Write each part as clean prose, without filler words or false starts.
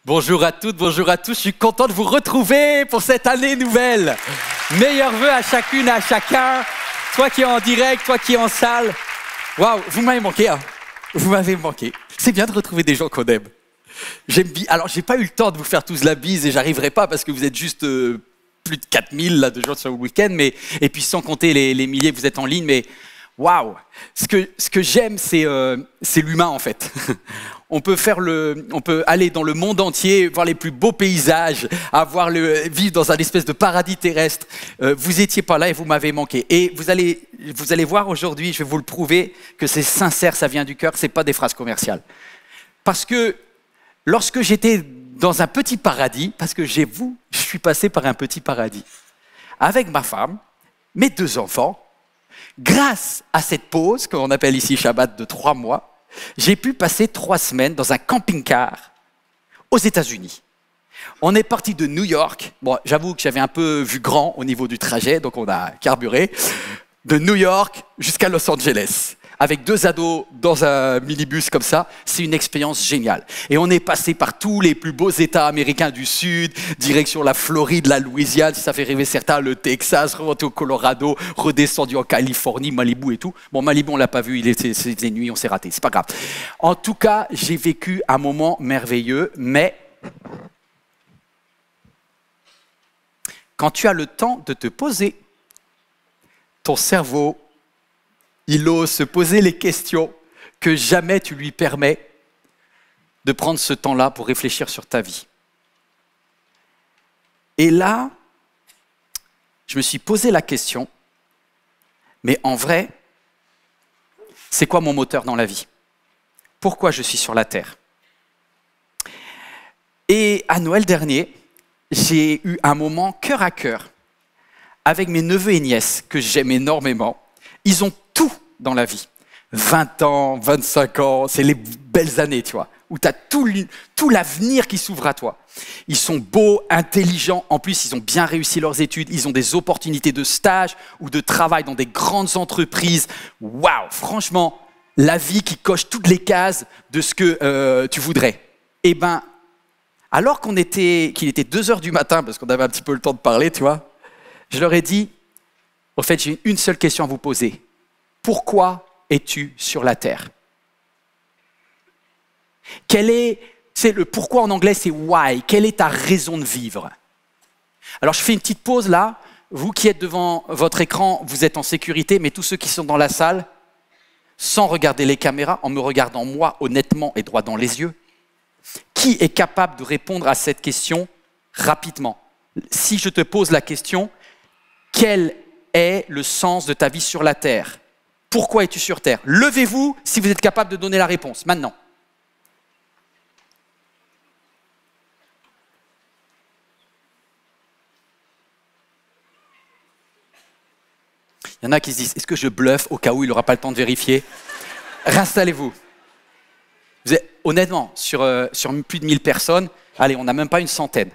Bonjour à toutes, bonjour à tous. Je suis content de vous retrouver pour cette année nouvelle. Meilleurs vœux à chacune, à chacun. Toi qui es en direct, toi qui es en salle. Waouh, vous m'avez manqué, hein. Vous m'avez manqué. C'est bien de retrouver des gens qu'on aime. J'aime bien. Alors, j'ai pas eu le temps de vous faire tous la bise et j'arriverai pas parce que vous êtes juste plus de 4000 là, de gens sur le week-end. Mais, et puis sans compter les milliers que vous êtes en ligne. Mais waouh, ce que j'aime, c'est l'humain en fait. On peut aller dans le monde entier, voir les plus beaux paysages, vivre dans un espèce de paradis terrestre. Vous étiez pas là et vous m'avez manqué. Et vous allez voir aujourd'hui, je vais vous le prouver, que c'est sincère, ça vient du cœur, c'est pas des phrases commerciales. Parce que lorsque j'étais dans un petit paradis, parce que je suis passé par un petit paradis, avec ma femme, mes 2 enfants, grâce à cette pause, qu'on appelle ici Shabbat de 3 mois, j'ai pu passer 3 semaines dans un camping-car aux États-Unis. On est parti de New York. Bon, j'avoue que j'avais un peu vu grand au niveau du trajet, donc on a carburé. De New York jusqu'à Los Angeles. Avec 2 ados dans un minibus comme ça, c'est une expérience géniale. Et on est passé par tous les plus beaux États américains du Sud, direction la Floride, la Louisiane, si ça fait rêver certains, le Texas, remonté au Colorado, redescendu en Californie, Malibu et tout. Bon, Malibu, on l'a pas vu, c'était nuit, on s'est raté, c'est pas grave. En tout cas, j'ai vécu un moment merveilleux, mais quand tu as le temps de te poser, ton cerveau, il ose se poser les questions que jamais tu lui permets de prendre ce temps-là pour réfléchir sur ta vie. Et là, je me suis posé la question, mais en vrai, c'est quoi mon moteur dans la vie? Pourquoi je suis sur la terre? Et à Noël dernier, j'ai eu un moment cœur à cœur avec mes neveux et nièces que j'aime énormément. Ils ont tout dans la vie. 20 ans, 25 ans, c'est les belles années, tu vois, où tu as tout l'avenir qui s'ouvre à toi. Ils sont beaux, intelligents, en plus ils ont bien réussi leurs études, ils ont des opportunités de stage ou de travail dans des grandes entreprises. Waouh, franchement, la vie qui coche toutes les cases de ce que tu voudrais. Eh bien, alors qu'il était 2 heures du matin, parce qu'on avait un petit peu le temps de parler, tu vois, je leur ai dit, au fait, j'ai une seule question à vous poser. Pourquoi es-tu sur la terre? Le pourquoi en anglais, c'est why. Quelle est ta raison de vivre? Alors, je fais une petite pause là. Vous qui êtes devant votre écran, vous êtes en sécurité, mais tous ceux qui sont dans la salle, sans regarder les caméras, en me regardant moi honnêtement et droit dans les yeux, qui est capable de répondre à cette question rapidement? Si je te pose la question, quel est le sens de ta vie sur la terre? Pourquoi es-tu sur terre? Levez-vous si vous êtes capable de donner la réponse, maintenant. Il y en a qui se disent, est-ce que je bluffe au cas où il n'aura pas le temps de vérifier? Réinstallez-vous. Honnêtement, sur plus de 1000 personnes, allez, on n'a même pas une centaine.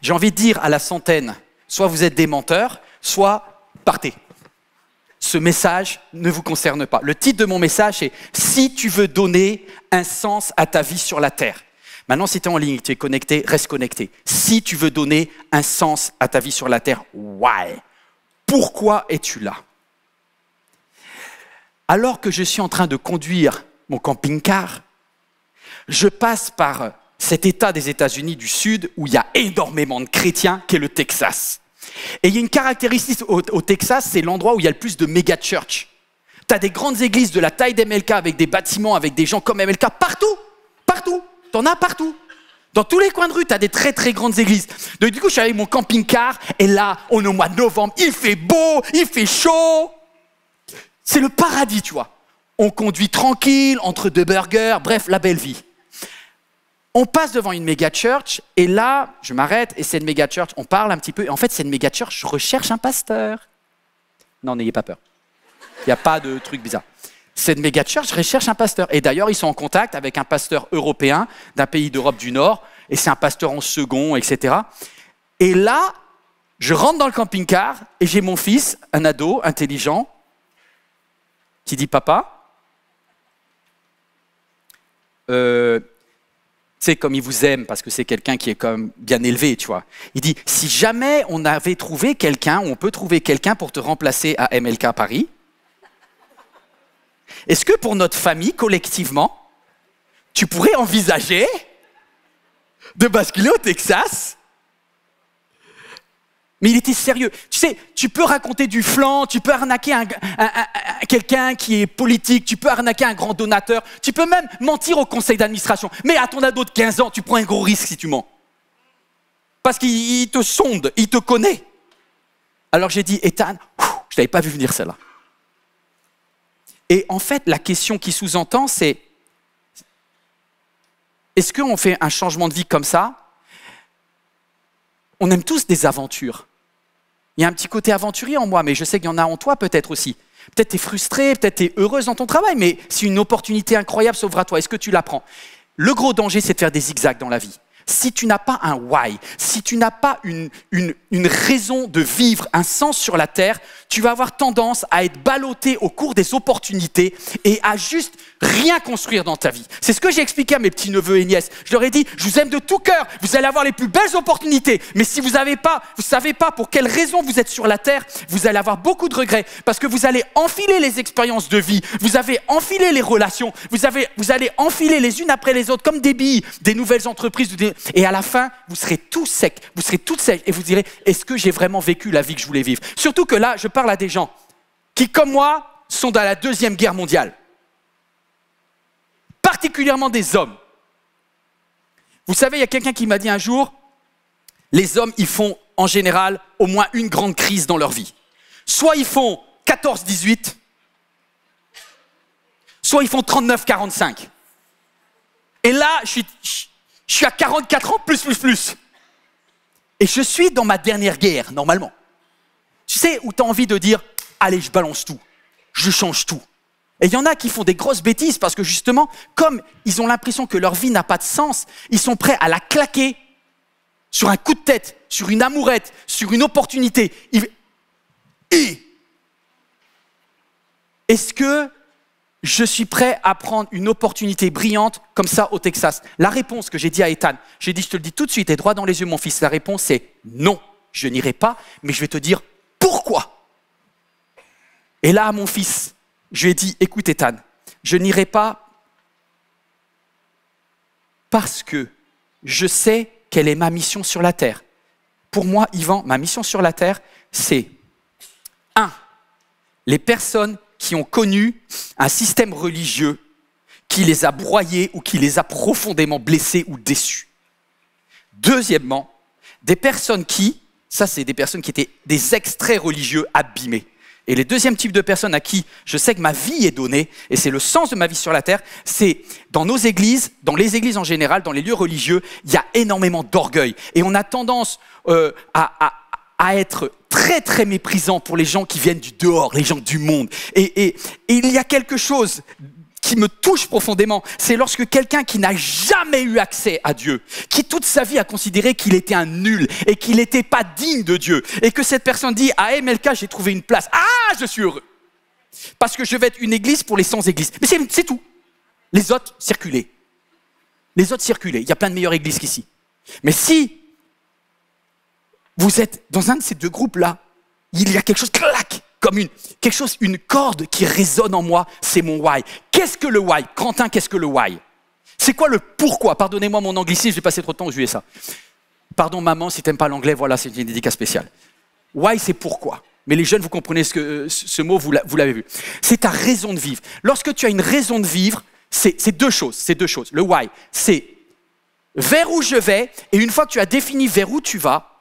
J'ai envie de dire à la centaine, soit vous êtes des menteurs, soit partez. Ce message ne vous concerne pas. Le titre de mon message est « Si tu veux donner un sens à ta vie sur la terre ». Maintenant, si tu es en ligne, tu es connecté, reste connecté. Si tu veux donner un sens à ta vie sur la terre, why? Pourquoi es-tu là? Alors que je suis en train de conduire mon camping-car, je passe par cet État des États-Unis du Sud où il y a énormément de chrétiens, qui est le Texas. Et il y a une caractéristique au Texas, c'est l'endroit où il y a le plus de méga church. Tu as des grandes églises de la taille d'MLK avec des bâtiments, avec des gens comme MLK, partout, partout, tu en as partout. Dans tous les coins de rue, tu as des très très grandes églises. Donc du coup, je suis avec mon camping-car et là, on est au mois de novembre, il fait beau, il fait chaud. C'est le paradis, tu vois. On conduit tranquille, entre 2 burgers, bref, la belle vie. On passe devant une méga church et là, je m'arrête et c'est une méga church, on parle un petit peu et en fait, c'est une méga church, je recherche un pasteur. Non, n'ayez pas peur. Il n'y a pas de truc bizarre. C'est une méga church, je recherche un pasteur. Et d'ailleurs, ils sont en contact avec un pasteur européen d'un pays d'Europe du Nord et c'est un pasteur en second, etc. Et là, je rentre dans le camping-car et j'ai mon fils, un ado intelligent, qui dit « Papa, sais, comme il vous aime, parce que c'est quelqu'un qui est comme bien élevé, tu vois. Il dit, si jamais on avait trouvé quelqu'un, ou on peut trouver quelqu'un pour te remplacer à MLK Paris, est-ce que pour notre famille, collectivement, tu pourrais envisager de basculer au Texas? Mais il était sérieux. Tu sais, tu peux raconter du flan, tu peux arnaquer quelqu'un qui est politique, tu peux arnaquer un grand donateur, tu peux même mentir au conseil d'administration. Mais à ton ado de 15 ans, tu prends un gros risque si tu mens. Parce qu'il te sonde, il te connaît. Alors j'ai dit, Ethan, je t'avais pas vu venir celle-là. Et en fait, la question qui sous-entend, c'est, est-ce qu'on fait un changement de vie comme ça? On aime tous des aventures. Il y a un petit côté aventurier en moi, mais je sais qu'il y en a en toi peut-être aussi. Peut-être tu es frustré, peut-être tu es heureuse dans ton travail, mais si une opportunité incroyable s'ouvre à toi, est-ce que tu la prends? Le gros danger, c'est de faire des zigzags dans la vie. Si tu n'as pas un why, si tu n'as pas une raison de vivre, un sens sur la terre, tu vas avoir tendance à être ballotté au cours des opportunités et à juste rien construire dans ta vie. C'est ce que j'ai expliqué à mes petits-neveux et nièces. Je leur ai dit, je vous aime de tout cœur, vous allez avoir les plus belles opportunités, mais si vous savez pas pour quelle raison vous êtes sur la terre, vous allez avoir beaucoup de regrets parce que vous allez enfiler les expériences de vie, vous avez enfilé les relations, vous allez enfiler les unes après les autres comme des billes, des nouvelles entreprises, et à la fin, vous serez tout sec, et vous direz, est-ce que j'ai vraiment vécu la vie que je voulais vivre? Surtout que là, je parle à des gens qui, comme moi, sont dans la Deuxième Guerre mondiale. Particulièrement des hommes. Vous savez, il y a quelqu'un qui m'a dit un jour, les hommes, ils font en général au moins une grande crise dans leur vie. Soit ils font 14-18, soit ils font 39-45. Et là, je suis à 44 ans, plus. Et je suis dans ma dernière guerre, normalement. Tu sais, où tu as envie de dire, allez, je balance tout, je change tout. Et il y en a qui font des grosses bêtises parce que justement, comme ils ont l'impression que leur vie n'a pas de sens, ils sont prêts à la claquer sur un coup de tête, sur une amourette, sur une opportunité. Est-ce que je suis prêt à prendre une opportunité brillante comme ça au Texas? La réponse que j'ai dit à Ethan, j'ai dit, je te le dis tout de suite et droit dans les yeux, mon fils, la réponse c'est non, je n'irai pas, mais je vais te dire pourquoi. Et là, à mon fils, je lui ai dit, écoute Ethan, je n'irai pas parce que je sais quelle est ma mission sur la terre. Pour moi, Yvan, ma mission sur la terre, c'est 1. Les personnes qui ont connu un système religieux qui les a broyés ou qui les a profondément blessés ou déçus. Deuxièmement, des personnes qui, ça c'est des personnes qui étaient des extraits religieux abîmés. Et le deuxième type de personnes à qui je sais que ma vie est donnée, et c'est le sens de ma vie sur la terre, c'est dans nos églises, dans les églises en général, dans les lieux religieux, il y a énormément d'orgueil. Et on a tendance à être très très méprisant pour les gens qui viennent du dehors, les gens du monde. Et il y a quelque chose qui me touche profondément, c'est lorsque quelqu'un qui n'a jamais eu accès à Dieu, qui toute sa vie a considéré qu'il était un nul et qu'il n'était pas digne de Dieu, et que cette personne dit « à MLK, j'ai trouvé une place. Ah, je suis heureux parce que je vais être une église pour les sans-églises. » Mais c'est tout. Les autres, circulez. Les autres, circulez. Il y a plein de meilleures églises qu'ici. Mais si vous êtes dans un de ces deux groupes-là, il y a quelque chose, clac, comme une corde qui résonne en moi, c'est mon why. Qu'est-ce que le why? Quentin, qu'est-ce que le why? C'est quoi le pourquoi? Pardonnez-moi mon anglicisme, je vais passer trop de temps au USA. Pardon maman, si tu n'aimes pas l'anglais, voilà, c'est une dédicace spéciale. Why, c'est pourquoi. Mais les jeunes, vous comprenez ce mot, vous l'avez vu. C'est ta raison de vivre. Lorsque tu as une raison de vivre, c'est deux choses. Le why, c'est vers où je vais, et une fois que tu as défini vers où tu vas,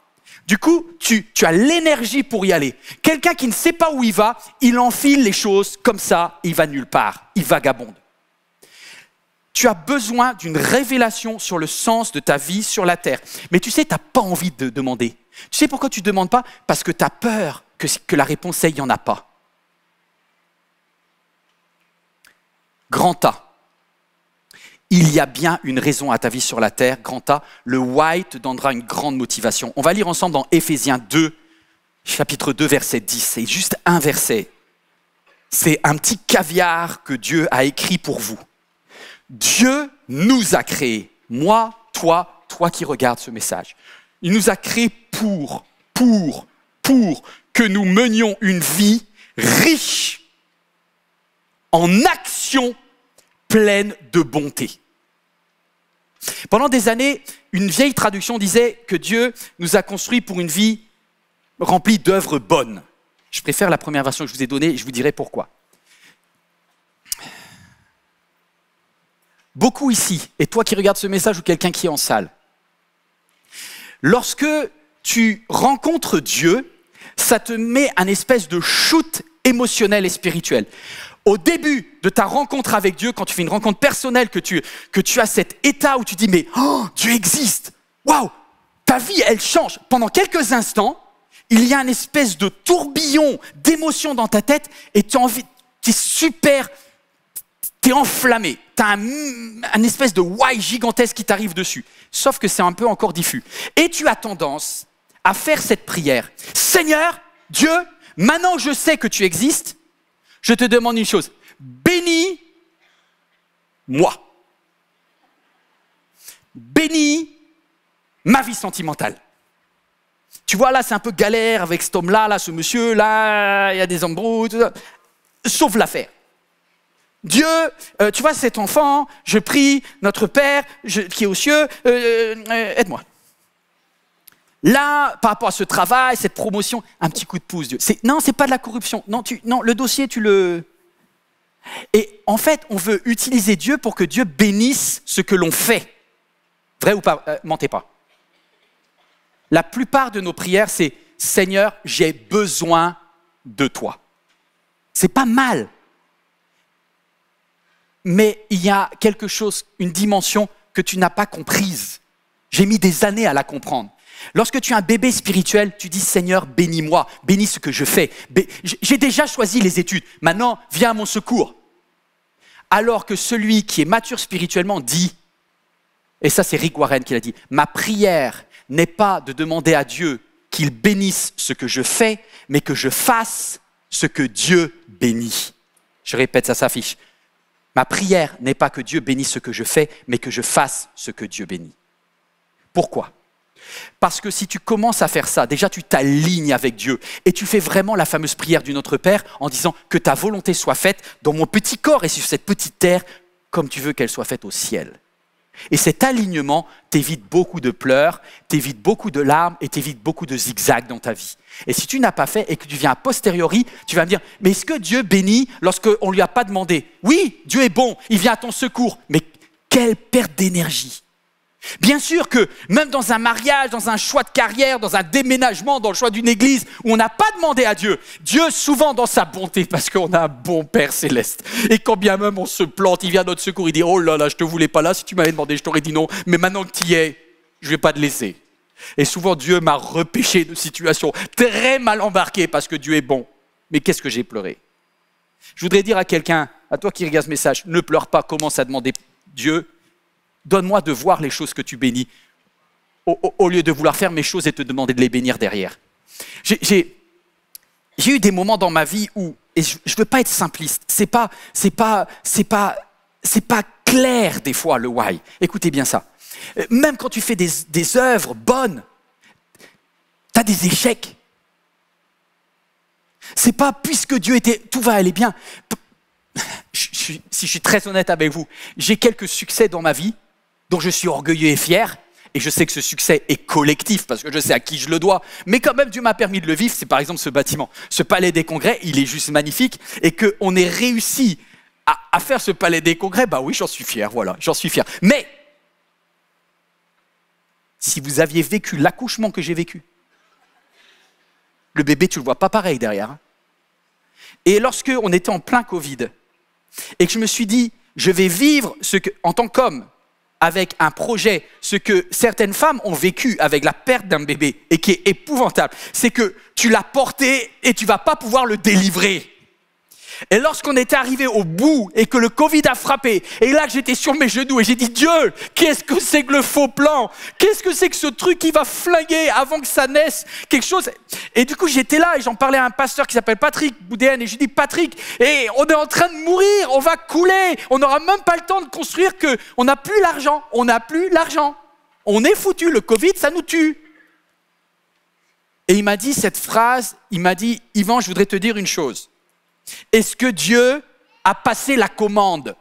du coup, tu as l'énergie pour y aller. Quelqu'un qui ne sait pas où il va, il enfile les choses comme ça, il va nulle part, il vagabonde. Tu as besoin d'une révélation sur le sens de ta vie sur la terre. Mais tu sais, tu n'as pas envie de demander. Tu sais pourquoi tu ne demandes pas? Parce que tu as peur que la réponse est « il n'y en a pas ». Grand A. Il y a bien une raison à ta vie sur la terre, grand A. Le why te donnera une grande motivation. On va lire ensemble dans Éphésiens 2, chapitre 2, verset 10. C'est juste un verset. C'est un petit caviar que Dieu a écrit pour vous. Dieu nous a créés, moi, toi qui regardes ce message. Il nous a créés pour que nous menions une vie riche en actions pleines de bonté. Pendant des années, une vieille traduction disait que Dieu nous a construits pour une vie remplie d'œuvres bonnes. Je préfère la première version que je vous ai donnée et je vous dirai pourquoi. Beaucoup ici, et toi qui regardes ce message ou quelqu'un qui est en salle, lorsque tu rencontres Dieu, ça te met un espèce de shoot émotionnel et spirituel. Au début de ta rencontre avec Dieu, quand tu fais une rencontre personnelle, que tu as cet état où tu dis « mais Dieu existe, waouh, ta vie elle change ». Pendant quelques instants, il y a une espèce de tourbillon d'émotions dans ta tête et tu es super, tu es enflammé. Tu as un espèce de why gigantesque qui t'arrive dessus. Sauf que c'est un peu encore diffus. Et tu as tendance à faire cette prière. Seigneur, Dieu, maintenant que je sais que tu existes, je te demande une chose. Bénis-moi. Bénis ma vie sentimentale. Tu vois, là, c'est un peu galère avec cet homme-là, ce monsieur-là, il y a des embrouilles, tout ça. Sauve l'affaire. Dieu, tu vois, cet enfant, je prie, notre Père qui est aux cieux, aide-moi. Là, par rapport à ce travail, cette promotion, un petit coup de pouce, Dieu. Non, c'est pas de la corruption. Non, le dossier, tu le... Et en fait, on veut utiliser Dieu pour que Dieu bénisse ce que l'on fait. Vrai ou pas? Mentez pas. La plupart de nos prières, c'est « Seigneur, j'ai besoin de toi ». C'est pas mal. Mais il y a quelque chose, une dimension que tu n'as pas comprise. J'ai mis des années à la comprendre. Lorsque tu es un bébé spirituel, tu dis « Seigneur, bénis-moi, bénis ce que je fais. J'ai déjà choisi les études, maintenant viens à mon secours. » Alors que celui qui est mature spirituellement dit, et ça c'est Rick Warren qui l'a dit, « Ma prière n'est pas de demander à Dieu qu'il bénisse ce que je fais, mais que je fasse ce que Dieu bénit. » Je répète, ça s'affiche. Ma prière n'est pas que Dieu bénisse ce que je fais, mais que je fasse ce que Dieu bénit. Pourquoi ? Parce que si tu commences à faire ça, déjà tu t'alignes avec Dieu et tu fais vraiment la fameuse prière du Notre Père en disant que ta volonté soit faite dans mon petit corps et sur cette petite terre comme tu veux qu'elle soit faite au ciel. Et cet alignement t'évite beaucoup de pleurs, t'évite beaucoup de larmes et t'évite beaucoup de zigzags dans ta vie. Et si tu n'as pas fait et que tu viens a posteriori, tu vas me dire, mais est-ce que Dieu bénit lorsqu'on ne lui a pas demandé? Oui, Dieu est bon, il vient à ton secours, mais quelle perte d'énergie! Bien sûr que même dans un mariage, dans un choix de carrière, dans un déménagement, dans le choix d'une église où on n'a pas demandé à Dieu, Dieu souvent dans sa bonté, parce qu'on a un bon Père céleste. Et quand bien même on se plante, il vient à notre secours, il dit « Oh là là, je te voulais pas là, si tu m'avais demandé, je t'aurais dit non, mais maintenant que tu y es, je vais pas te laisser. » Et souvent Dieu m'a repêché de situations très mal embarquées parce que Dieu est bon. Mais qu'est-ce que j'ai pleuré? Je voudrais dire à quelqu'un, à toi qui regardes ce message, ne pleure pas, commence à demander Dieu, donne-moi de voir les choses que tu bénis, au lieu de vouloir faire mes choses et te demander de les bénir derrière. J'ai eu des moments dans ma vie où, et je ne veux pas être simpliste, c'est pas clair des fois le why. Écoutez bien ça. Même quand tu fais des œuvres bonnes, tu as des échecs. C'est pas puisque Dieu était, tout va aller bien. Si je suis très honnête avec vous, j'ai quelques succès dans ma vie dont je suis orgueilleux et fier, et je sais que ce succès est collectif parce que je sais à qui je le dois, mais quand même Dieu m'a permis de le vivre. C'est par exemple ce bâtiment, ce palais des congrès, il est juste magnifique, et qu'on ait réussi à faire ce palais des congrès, bah oui, j'en suis fier, voilà, j'en suis fier. Mais si vous aviez vécu l'accouchement que j'ai vécu, le bébé, tu le vois pas pareil derrière. Hein. Et lorsque on était en plein Covid, et que je me suis dit, je vais vivre en tant qu'homme, avec un projet, ce que certaines femmes ont vécu avec la perte d'un bébé et qui est épouvantable, c'est que tu l'as porté et tu ne vas pas pouvoir le délivrer. Et lorsqu'on était arrivé au bout et que le Covid a frappé, et là que j'étais sur mes genoux et j'ai dit, Dieu, qu'est-ce que c'est que le faux plan? Qu'est-ce que c'est que ce truc qui va flinguer avant que ça naisse quelque chose? Et du coup, j'étais là et j'en parlais à un pasteur qui s'appelle Patrick Boudéen et je lui dis, Patrick, et on est en train de mourir, on va couler, on n'aura même pas le temps de construire que on n'a plus l'argent, on n'a plus l'argent. On est foutu, le Covid, ça nous tue. Et il m'a dit cette phrase, il m'a dit, Yvan, je voudrais te dire une chose. Est-ce que Dieu a passé la commande?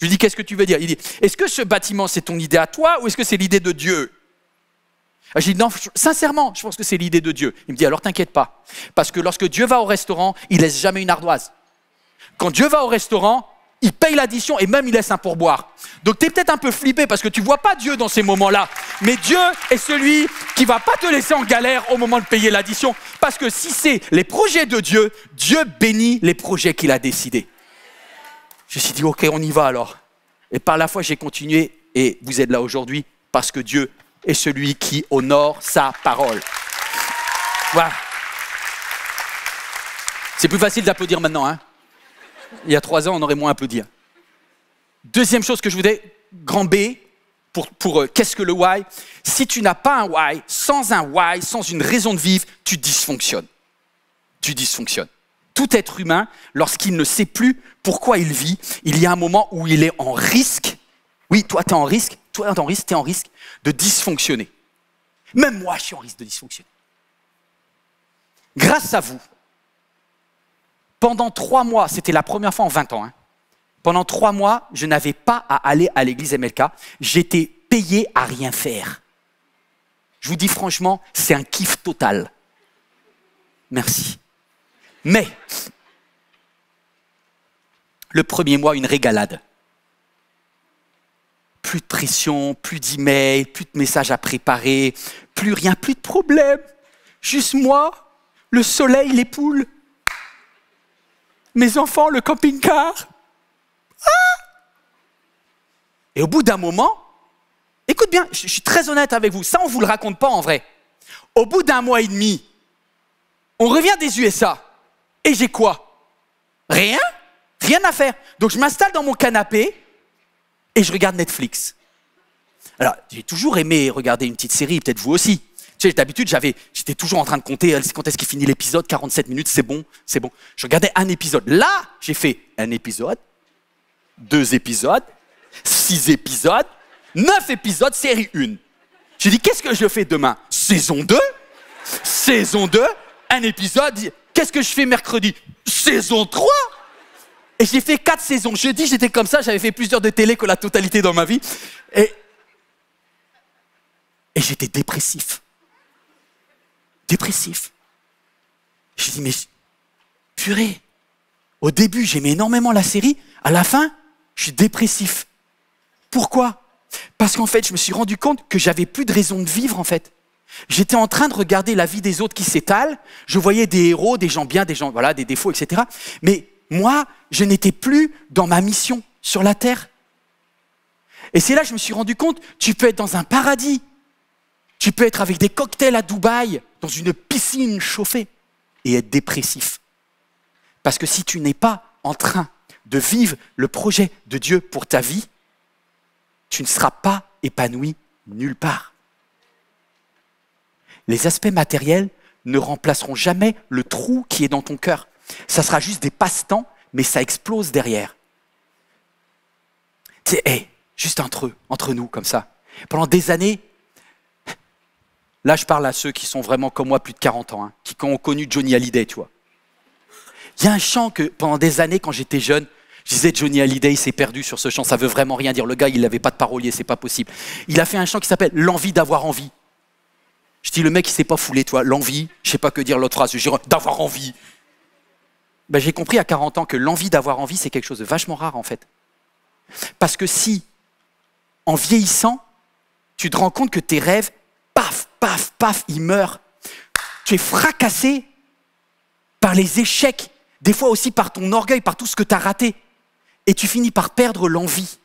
Je lui dis, qu'est-ce que tu veux dire? Il dit, est-ce que ce bâtiment, c'est ton idée à toi ou est-ce que c'est l'idée de Dieu? Je lui dis, non, sincèrement, je pense que c'est l'idée de Dieu. Il me dit, alors t'inquiète pas. Parce que lorsque Dieu va au restaurant, il laisse jamais une ardoise. Quand Dieu va au restaurant, il paye l'addition et même il laisse un pourboire. Donc tu es peut-être un peu flippé parce que tu ne vois pas Dieu dans ces moments-là. Mais Dieu est celui qui ne va pas te laisser en galère au moment de payer l'addition. Parce que si c'est les projets de Dieu, Dieu bénit les projets qu'il a décidés. Je me suis dit, ok, on y va alors. Et par la foi, j'ai continué et vous êtes là aujourd'hui parce que Dieu est celui qui honore sa parole. Voilà. C'est plus facile d'applaudir maintenant, hein? Il y a 3 ans, on aurait moins applaudi. Deuxième chose que je voudrais, grand B, pour qu'est-ce que le why? Si tu n'as pas un why, sans une raison de vivre, tu dysfonctionnes. Tu dysfonctionnes. Tout être humain, lorsqu'il ne sait plus pourquoi il vit, il y a un moment où il est en risque. Oui, toi, tu es en risque. Toi, tu es en risque de dysfonctionner. Même moi, je suis en risque de dysfonctionner. Grâce à vous, pendant 3 mois, c'était la première fois en 20 ans, hein, pendant 3 mois, je n'avais pas à aller à l'église MLK. J'étais payé à rien faire. Je vous dis franchement, c'est un kiff total. Merci. Mais, le premier mois, une régalade. Plus de pression, plus d'emails, plus de messages à préparer, plus rien, plus de problème. Juste moi, le soleil, les poules. Mes enfants, le camping-car. Et au bout d'un moment, écoute bien, je suis très honnête avec vous, ça on ne vous le raconte pas en vrai. Au bout d'1 mois et demi, on revient des USA. Et j'ai quoi? Rien à faire. Donc je m'installe dans mon canapé et je regarde Netflix. Alors, j'ai toujours aimé regarder une petite série, peut-être vous aussi. Tu sais, d'habitude, j'étais toujours en train de compter quand est-ce qu'il finit l'épisode, 47 minutes, c'est bon. Je regardais un épisode. Là, j'ai fait un épisode, 2 épisodes, 6 épisodes, 9 épisodes, série 1. J'ai dit, qu'est-ce que je fais demain? Saison 2, un épisode. Qu'est-ce que je fais mercredi? Saison 3. Et j'ai fait 4 saisons. Jeudi, j'étais comme ça, j'avais fait plus d'heures de télé que la totalité dans ma vie. Et j'étais dépressif. J'ai dit, mais purée, au début, j'aimais énormément la série. À la fin, je suis dépressif. Pourquoi? Parce qu'en fait, je me suis rendu compte que j'avais plus de raison de vivre, en fait. J'étais en train de regarder la vie des autres qui s'étale. Je voyais des héros, des gens bien, des gens, voilà, des défauts, etc. Mais moi, je n'étais plus dans ma mission sur la terre. Et c'est là que je me suis rendu compte, tu peux être dans un paradis. Tu peux être avec des cocktails à Dubaï, dans une piscine chauffée, et être dépressif. Parce que si tu n'es pas en train de vivre le projet de Dieu pour ta vie, tu ne seras pas épanoui nulle part. Les aspects matériels ne remplaceront jamais le trou qui est dans ton cœur. Ça sera juste des passe-temps, mais ça explose derrière. Tu sais, juste entre nous, comme ça. Pendant des années, là je parle à ceux qui sont vraiment comme moi, plus de 40 ans, hein, qui ont connu Johnny Hallyday, tu vois. Il y a un chant que pendant des années, quand j'étais jeune, je disais Johnny Hallyday, il s'est perdu sur ce chant, ça veut vraiment rien dire. Le gars, il n'avait pas de parolier, c'est pas possible. Il a fait un chant qui s'appelle « L'envie d'avoir envie ». Je dis, le mec, il s'est pas foulé, toi. L'envie, je sais pas que dire l'autre phrase, je dirais d'avoir envie. Ben, j'ai compris à 40 ans que l'envie d'avoir envie, c'est quelque chose de vachement rare, en fait. Parce que si, en vieillissant, tu te rends compte que tes rêves, paf, paf, paf, ils meurent. Tu es fracassé par les échecs, des fois aussi par ton orgueil, par tout ce que tu as raté. Et tu finis par perdre l'envie.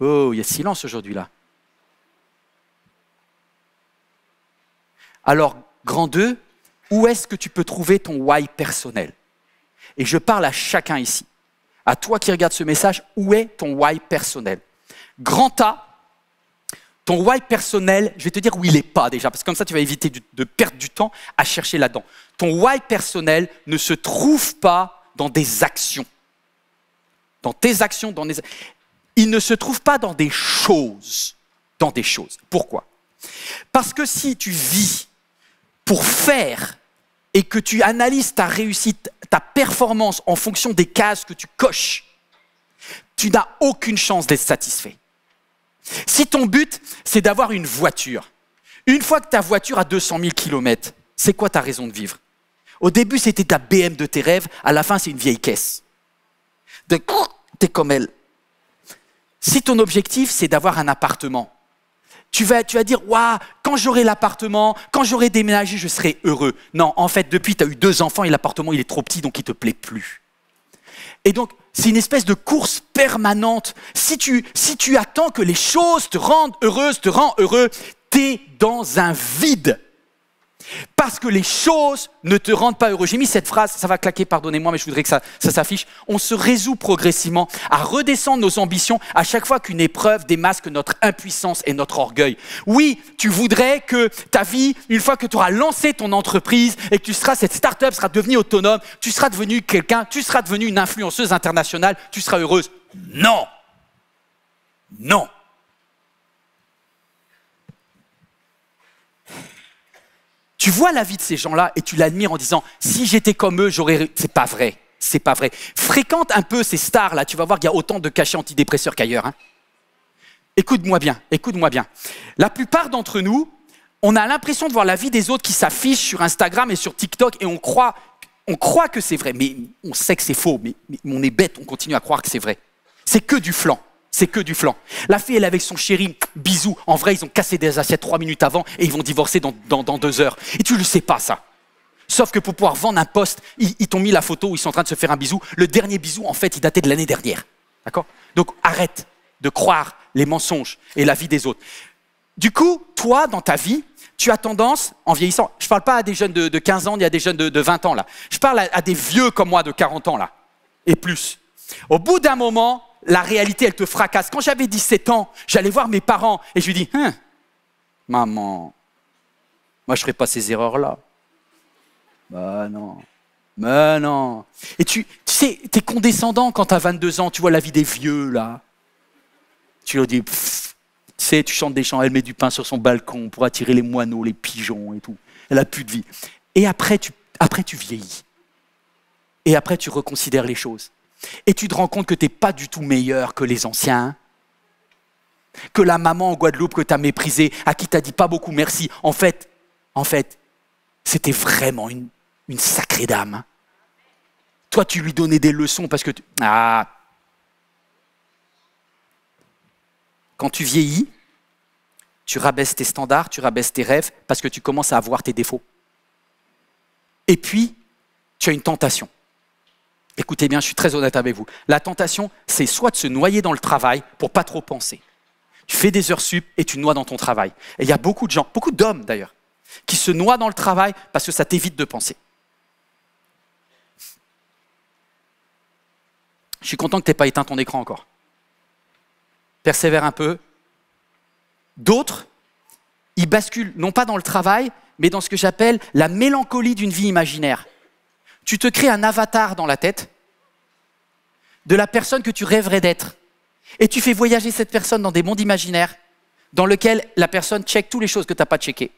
Oh, il y a silence aujourd'hui, là. Alors, grand 2, Où est-ce que tu peux trouver ton why personnel? Et je parle à chacun ici. À toi qui regardes ce message, où est ton why personnel? Grand A, ton why personnel, je vais te dire où il n'est pas déjà, parce que comme ça tu vas éviter de perdre du temps à chercher là-dedans. Ton why personnel ne se trouve pas dans des actions. Dans tes actions, il ne se trouve pas dans des choses. Dans des choses. Pourquoi? Parce que si tu vis pour faire et que tu analyses ta réussite, ta performance en fonction des cases que tu coches, tu n'as aucune chance d'être satisfait. Si ton but, c'est d'avoir une voiture, une fois que ta voiture a 200 000 km, c'est quoi ta raison de vivre? Au début, c'était ta BM de tes rêves, à la fin, c'est une vieille caisse. T'es comme elle. Si ton objectif, c'est d'avoir un appartement, tu vas dire, waouh, quand j'aurai l'appartement, quand j'aurai déménagé, je serai heureux. Non, en fait, depuis, tu as eu 2 enfants et l'appartement, il est trop petit, donc il ne te plaît plus. Et donc, c'est une espèce de course permanente. Si tu attends que les choses te rendent heureux, tu es dans un vide. Parce que les choses ne te rendent pas heureux. J'ai mis cette phrase, ça va claquer, pardonnez-moi, mais je voudrais que ça s'affiche. On se résout progressivement à redescendre nos ambitions à chaque fois qu'une épreuve démasque notre impuissance et notre orgueil. Oui, tu voudrais que ta vie, une fois que tu auras lancé ton entreprise et que cette start-up sera devenue autonome, tu seras devenu quelqu'un, tu seras devenue une influenceuse internationale, tu seras heureuse. Non! Non! Tu vois la vie de ces gens-là et tu l'admires en disant « si j'étais comme eux, j'aurais… » C'est pas vrai, c'est pas vrai. Fréquente un peu ces stars-là, tu vas voir qu'il y a autant de cachets antidépresseurs qu'ailleurs. Hein. Écoute-moi bien, écoute-moi bien. La plupart d'entre nous, on a l'impression de voir la vie des autres qui s'affichent sur Instagram et sur TikTok et on croit que c'est vrai, mais on sait que c'est faux, mais on est bête, on continue à croire que c'est vrai. C'est que du flan. C'est que du flan. La fille, elle est avec son chéri, bisous. En vrai, ils ont cassé des assiettes 3 minutes avant et ils vont divorcer dans 2 heures. Et tu ne le sais pas, ça. Sauf que pour pouvoir vendre un poste, ils t'ont mis la photo où ils sont en train de se faire un bisou. Le dernier bisou, en fait, il datait de l'année dernière. D'accord? Donc, arrête de croire les mensonges et la vie des autres. Du coup, toi, dans ta vie, tu as tendance, en vieillissant, je ne parle pas à des jeunes de 15 ans, ni à des jeunes de 20 ans, là. Je parle à des vieux comme moi de 40 ans, là, et plus. Au bout d'un moment, la réalité, elle te fracasse. Quand j'avais 17 ans, j'allais voir mes parents et je lui dis « Maman, moi je ne ferai pas ces erreurs-là. » Bah non, mais non. Et tu sais, tu es condescendant quand tu as 22 ans, tu vois la vie des vieux, là. Tu leur dis « Tu sais, tu chantes des chants, elle met du pain sur son balcon pour attirer les moineaux, les pigeons et tout. Elle n'a plus de vie. » Et après, tu vieillis. Et après, tu reconsidères les choses. Et tu te rends compte que tu n'es pas du tout meilleur que les anciens, que la maman en Guadeloupe que tu as méprisée, à qui tu n'as dit pas beaucoup merci, en fait, c'était vraiment une sacrée dame. Toi, tu lui donnais des leçons parce que… Quand tu vieillis, tu rabaisses tes standards, tu rabaisses tes rêves parce que tu commences à avoir tes défauts. Et puis, tu as une tentation. Écoutez bien, je suis très honnête avec vous. La tentation, c'est soit de se noyer dans le travail pour pas trop penser. Tu fais des heures sup et tu noies dans ton travail. Et il y a beaucoup de gens, beaucoup d'hommes d'ailleurs, qui se noient dans le travail parce que ça t'évite de penser. Je suis content que tu n'aies pas éteint ton écran encore. Persévère un peu. D'autres, ils basculent non pas dans le travail, mais dans ce que j'appelle la mélancolie d'une vie imaginaire. Tu te crées un avatar dans la tête de la personne que tu rêverais d'être. Et tu fais voyager cette personne dans des mondes imaginaires dans lesquels la personne check toutes les choses que tu n'as pas checkées.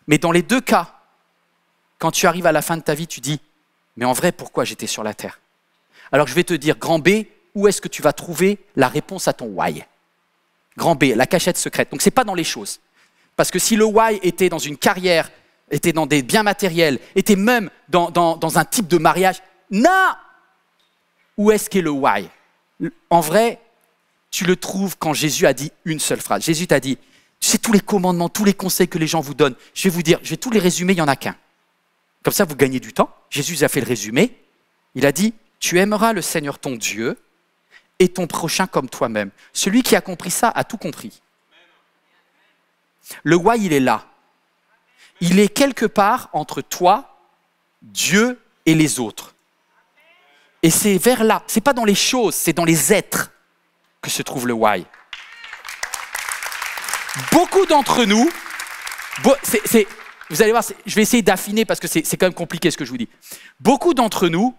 Mais dans les 2 cas, quand tu arrives à la fin de ta vie, tu dis « Mais en vrai, pourquoi j'étais sur la Terre ?» Alors je vais te dire, grand B, où est-ce que tu vas trouver la réponse à ton why? Grand B, la cachette secrète. Donc ce n'est pas dans les choses. Parce que si le why était dans une carrière, était dans des biens matériels, était même dans un type de mariage, non! Où est-ce qu'est le why? En vrai, tu le trouves quand Jésus a dit une seule phrase. Jésus t'a dit, tu sais tous les commandements, tous les conseils que les gens vous donnent, je vais vous dire, je vais tous les résumer, il n'y en a qu'un. Comme ça, vous gagnez du temps. Jésus a fait le résumé. Il a dit, tu aimeras le Seigneur ton Dieu et ton prochain comme toi-même. Celui qui a compris ça a tout compris. Le why, il est là. il est quelque part entre toi, Dieu et les autres. Et c'est vers là, c'est pas dans les choses, c'est dans les êtres que se trouve le why. Beaucoup d'entre nous, vous allez voir, je vais essayer d'affiner parce que c'est quand même compliqué ce que je vous dis. Beaucoup d'entre nous,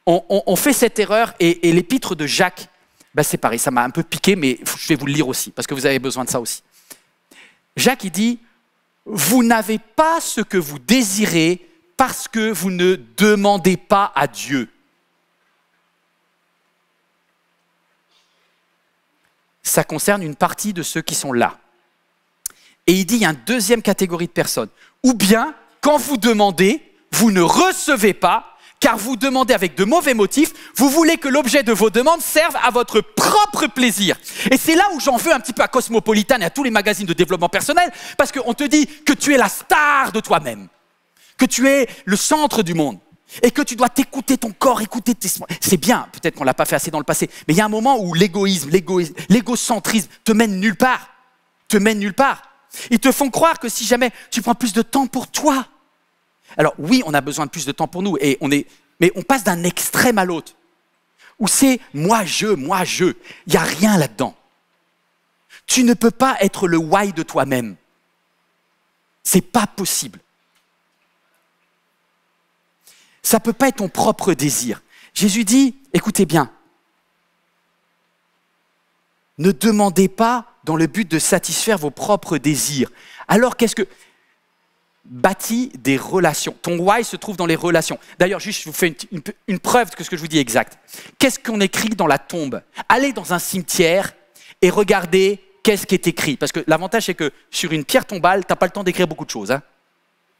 on fait cette erreur et l'épître de Jacques, ben c'est pareil, ça m'a un peu piqué, mais je vais vous le lire aussi parce que vous avez besoin de ça aussi. Jacques, il dit, vous n'avez pas ce que vous désirez parce que vous ne demandez pas à Dieu. Ça concerne une partie de ceux qui sont là. Et il dit, il y a une deuxième catégorie de personnes. Ou bien, quand vous demandez, vous ne recevez pas, car vous demandez avec de mauvais motifs, vous voulez que l'objet de vos demandes serve à votre propre plaisir. Et c'est là où j'en veux un petit peu à Cosmopolitan et à tous les magazines de développement personnel, parce qu'on te dit que tu es la star de toi-même, que tu es le centre du monde, et que tu dois t'écouter ton corps, écouter tes... C'est bien, peut-être qu'on ne l'a pas fait assez dans le passé, mais il y a un moment où l'égocentrisme te mène nulle part, Ils te font croire que si jamais tu prends plus de temps pour toi, alors oui, on a besoin de plus de temps pour nous, mais on passe d'un extrême à l'autre, où c'est moi, je, il n'y a rien là-dedans. Tu ne peux pas être le why de toi-même. C'est pas possible. Ça ne peut pas être ton propre désir. Jésus dit, écoutez bien, ne demandez pas dans le but de satisfaire vos propres désirs. Alors qu'est-ce que... Bâtis des relations. Ton why se trouve dans les relations. D'ailleurs, juste, je vous fais une preuve de ce que je vous dis exact. Qu'est-ce qu'on écrit dans la tombe? Allez dans un cimetière et regardez qu'est-ce qui est écrit. Parce que l'avantage, c'est que sur une pierre tombale, tu n'as pas le temps d'écrire beaucoup de choses. Hein.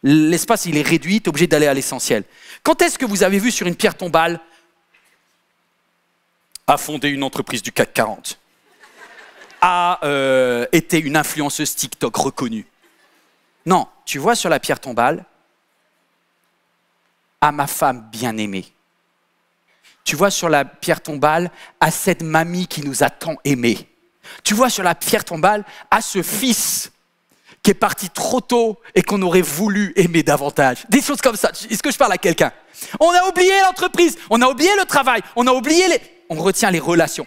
L'espace, il est réduit, tu es obligé d'aller à l'essentiel. Quand est-ce que vous avez vu sur une pierre tombale a fondé une entreprise du CAC 40, a été une influenceuse TikTok reconnue? Non, tu vois sur la pierre tombale, à ma femme bien-aimée. Tu vois sur la pierre tombale, à cette mamie qui nous a tant aimés. Tu vois sur la pierre tombale, à ce fils qui est parti trop tôt et qu'on aurait voulu aimer davantage. Des choses comme ça. Est-ce que je parle à quelqu'un? On a oublié l'entreprise, on a oublié le travail, on retient les relations.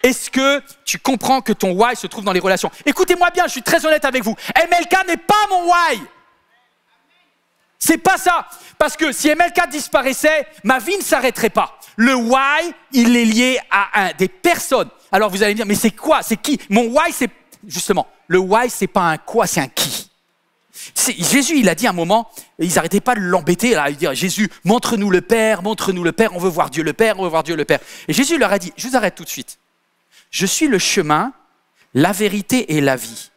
Est-ce que tu comprends que ton why se trouve dans les relations? Écoutez-moi bien, je suis très honnête avec vous. MLK n'est pas mon why. C'est pas ça. Parce que si MLK disparaissait, ma vie ne s'arrêterait pas. Le why, il est lié à des personnes. Alors vous allez me dire, mais c'est quoi? C'est qui? Mon why, c'est... Justement, le why, c'est pas un quoi, c'est un qui. Jésus, il a dit à un moment, ils n'arrêtaient pas de l'embêter, là, il dit, Jésus, montre-nous le Père, on veut voir Dieu le Père, on veut voir Dieu le Père. Et Jésus leur a dit, je vous arrête tout de suite. Je suis le chemin, la vérité et la vie.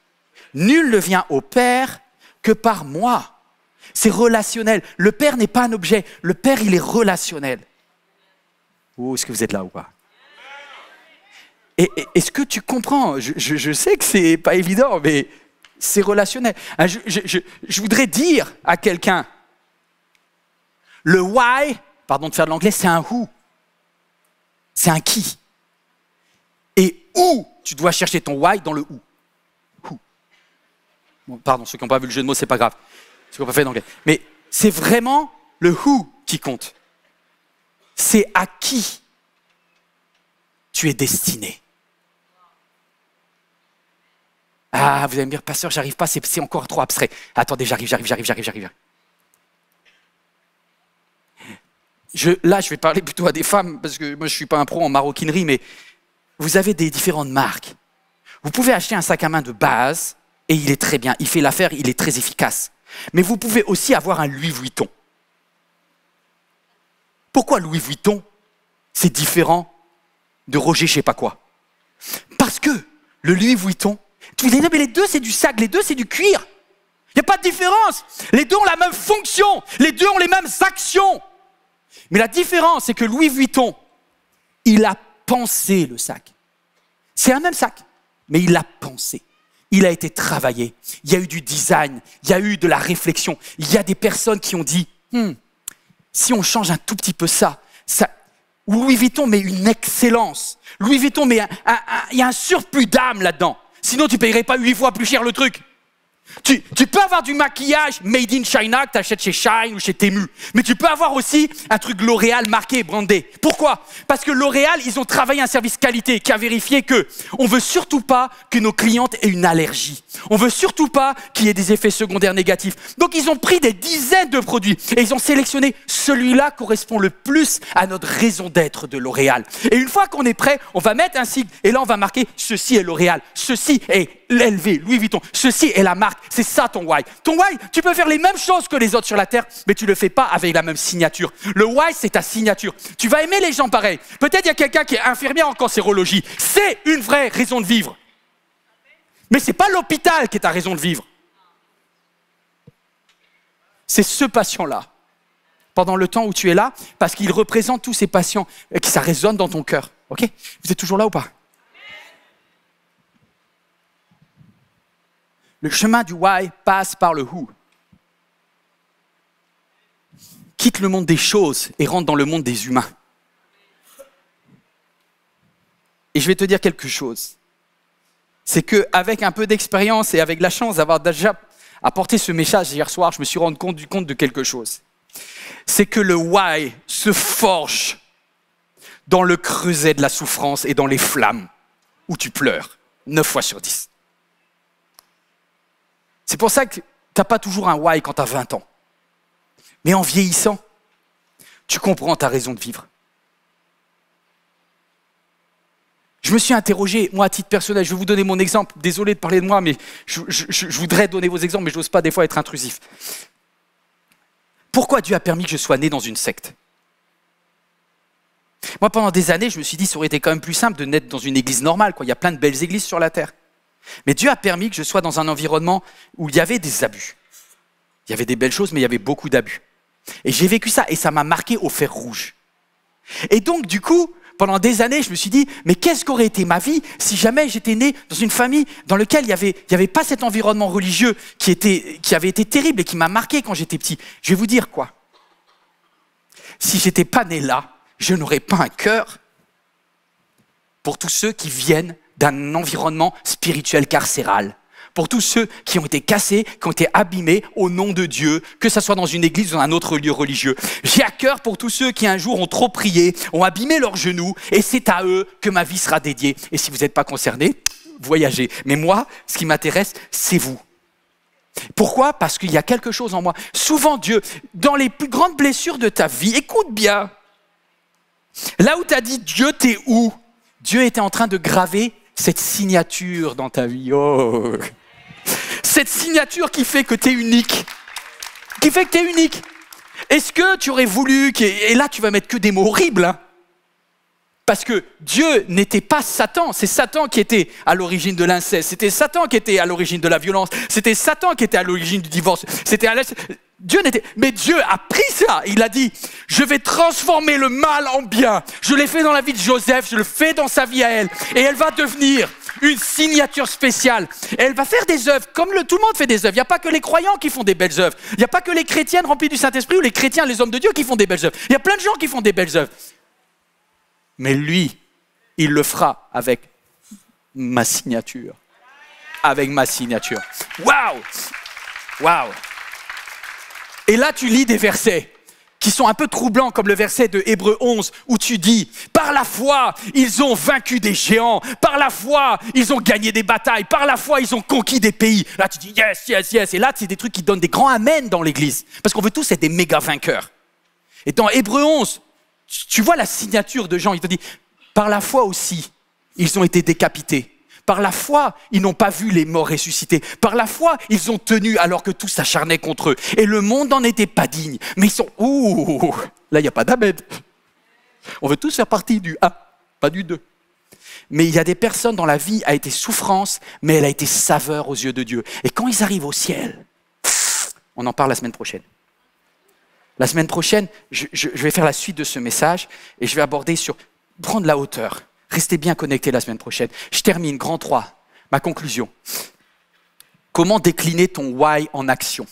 Nul ne vient au Père que par moi. C'est relationnel. Le Père n'est pas un objet. Le Père, il est relationnel. Oh, est-ce que vous êtes là ou pas? Et est-ce que tu comprends? Je sais que c'est pas évident, mais c'est relationnel. Je voudrais dire à quelqu'un, le why, pardon de faire de l'anglais, c'est un who. C'est un qui. Et où tu dois chercher ton why dans le où. Who. Bon, pardon, ceux qui n'ont pas vu le jeu de mots, c'est pas grave. Ceux qui n'ont pas fait d'anglais. Mais c'est vraiment le who qui compte. C'est à qui tu es destiné. Ah, vous allez me dire, pasteur, j'arrive pas, c'est encore trop abstrait. Attendez, j'arrive. Là, je vais parler plutôt à des femmes, parce que moi, je ne suis pas un pro en maroquinerie, mais vous avez des différentes marques. Vous pouvez acheter un sac à main de base, et il est très bien, il fait l'affaire, il est très efficace. Mais vous pouvez aussi avoir un Louis Vuitton. Pourquoi Louis Vuitton, c'est différent de Roger je sais pas quoi? Parce que le Louis Vuitton, tu dis, mais les deux c'est du sac, les deux c'est du cuir. Il n'y a pas de différence. Les deux ont la même fonction, les deux ont les mêmes actions. Mais la différence, c'est que Louis Vuitton, il a pensé le sac. C'est un même sac, mais il l'a pensé. Il a été travaillé. Il y a eu du design, il y a eu de la réflexion. Il y a des personnes qui ont dit, si on change un tout petit peu ça, Louis Vuitton met une excellence. Louis Vuitton met il y a un surplus d'âme là-dedans. Sinon, tu ne payerais pas 8 fois plus cher le truc. Tu peux avoir du maquillage made in China que tu achètes chez Shine ou chez Temu. Mais tu peux avoir aussi un truc L'Oréal marqué, brandé. Pourquoi? Parce que L'Oréal, ils ont travaillé un service qualité qui a vérifié que on veut surtout pas que nos clientes aient une allergie. On veut surtout pas qu'il y ait des effets secondaires négatifs. Donc ils ont pris des dizaines de produits et ils ont sélectionné celui-là correspond le plus à notre raison d'être de L'Oréal. Et une fois qu'on est prêt, on va mettre un sigle et là on va marquer ceci est L'Oréal, ceci est LV, Louis Vuitton, ceci est la marque. C'est ça ton why. Ton why, tu peux faire les mêmes choses que les autres sur la terre, mais tu le fais pas avec la même signature. Le why, c'est ta signature. Tu vas aimer les gens pareils. Peut-être il y a quelqu'un qui est infirmier en cancérologie. C'est une vraie raison de vivre. Mais c'est pas l'hôpital qui est ta raison de vivre. C'est ce patient-là. Pendant le temps où tu es là, parce qu'il représente tous ces patients et que ça résonne dans ton cœur. Ok? Vous êtes toujours là ou pas? Le chemin du why passe par le who. Quitte le monde des choses et rentre dans le monde des humains. Et je vais te dire quelque chose. C'est qu'avec un peu d'expérience et avec la chance d'avoir déjà apporté ce message hier soir, je me suis rendu compte de quelque chose. C'est que le why se forge dans le creuset de la souffrance et dans les flammes où tu pleures 9 fois sur 10. C'est pour ça que tu n'as pas toujours un why quand tu as 20 ans. Mais en vieillissant, tu comprends ta raison de vivre. Je me suis interrogé, moi à titre personnel, je vais vous donner mon exemple. Désolé de parler de moi, mais je voudrais donner vos exemples, mais je n'ose pas des fois être intrusif. Pourquoi Dieu a permis que je sois né dans une secte? Moi, pendant des années, je me suis dit, ça aurait été quand même plus simple de naître dans une église normale, quoi. Il y a plein de belles églises sur la terre. Mais Dieu a permis que je sois dans un environnement où il y avait des abus. Il y avait des belles choses, mais il y avait beaucoup d'abus. Et j'ai vécu ça, et ça m'a marqué au fer rouge. Et donc, du coup, pendant des années, je me suis dit, mais qu'est-ce qu'aurait été ma vie si jamais j'étais né dans une famille dans laquelle il y avait pas cet environnement religieux qui avait été terrible et qui m'a marqué quand j'étais petit. Je vais vous dire quoi. Si j'étais pas né là, je n'aurais pas un cœur pour tous ceux qui viennent d'un environnement spirituel carcéral. Pour tous ceux qui ont été cassés, qui ont été abîmés au nom de Dieu, que ce soit dans une église ou dans un autre lieu religieux. J'ai à cœur pour tous ceux qui un jour ont trop prié, ont abîmé leurs genoux, et c'est à eux que ma vie sera dédiée. Et si vous n'êtes pas concernés, voyagez. Mais moi, ce qui m'intéresse, c'est vous. Pourquoi? Parce qu'il y a quelque chose en moi. Souvent, Dieu, dans les plus grandes blessures de ta vie, écoute bien, là où tu as dit « Dieu, t'es où ?» Dieu était en train de graver cette signature dans ta vie. Oh. Cette signature qui fait que tu es unique. Qui fait que tu es unique. Est-ce que tu aurais voulu... Et là, tu vas mettre que des mots horribles. Hein, parce que Dieu n'était pas Satan. C'est Satan qui était à l'origine de l'inceste. C'était Satan qui était à l'origine de la violence. C'était Satan qui était à l'origine du divorce. Dieu n'était... Mais Dieu a pris ça. Il a dit, je vais transformer le mal en bien. Je l'ai fait dans la vie de Joseph, je le fais dans sa vie à elle. Et elle va devenir une signature spéciale. Et elle va faire des œuvres, comme tout le monde fait des œuvres. Il n'y a pas que les croyants qui font des belles œuvres. Il n'y a pas que les chrétiennes remplis du Saint-Esprit ou les chrétiens, les hommes de Dieu qui font des belles œuvres. Il y a plein de gens qui font des belles œuvres. Mais lui, il le fera avec ma signature. Avec ma signature. Waouh! Waouh! Et là, tu lis des versets qui sont un peu troublants, comme le verset de Hébreux 11, où tu dis, par la foi, ils ont vaincu des géants, par la foi, ils ont gagné des batailles, par la foi, ils ont conquis des pays. Là, tu dis, yes, yes, yes. Et là, c'est des trucs qui donnent des grands amen dans l'église, parce qu'on veut tous être des méga vainqueurs. Et dans Hébreux 11, tu vois la signature de Jean, il te dit, par la foi aussi, ils ont été décapités. Par la foi, ils n'ont pas vu les morts ressuscités. Par la foi, ils ont tenu alors que tout s'acharnait contre eux. Et le monde n'en était pas digne. Mais ils sont... Ouh, là, il n'y a pas d'amen. On veut tous faire partie du 1, pas du 2. Mais il y a des personnes dont la vie a été souffrance, mais elle a été saveur aux yeux de Dieu. Et quand ils arrivent au ciel, on en parle la semaine prochaine. La semaine prochaine, je vais faire la suite de ce message et je vais aborder sur prendre la hauteur. Restez bien connectés la semaine prochaine. Je termine, grand 3, ma conclusion. Comment décliner ton why en action?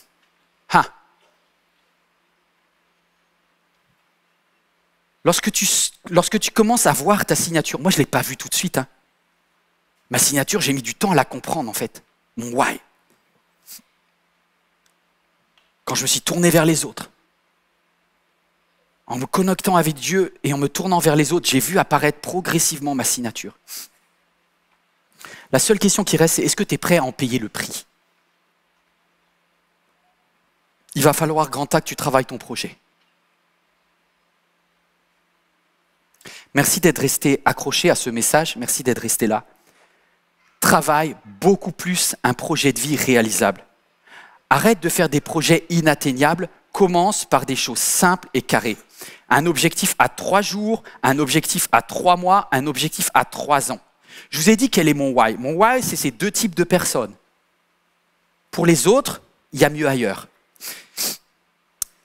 Lorsque tu commences à voir ta signature, moi je ne l'ai pas vue tout de suite. Hein. Ma signature, j'ai mis du temps à la comprendre en fait. Mon why. quand je me suis tourné vers les autres, en me connectant avec Dieu et en me tournant vers les autres, j'ai vu apparaître progressivement ma signature. La seule question qui reste, c'est est-ce que tu es prêt à en payer le prix? Il va falloir, grand A, que tu travailles ton projet. Merci d'être resté accroché à ce message, merci d'être resté là. Travaille beaucoup plus un projet de vie réalisable. Arrête de faire des projets inatteignables, commence par des choses simples et carrées. Un objectif à 3 jours, un objectif à 3 mois, un objectif à 3 ans. Je vous ai dit quel est mon why. Mon why, c'est ces 2 types de personnes. Pour les autres, il y a mieux ailleurs.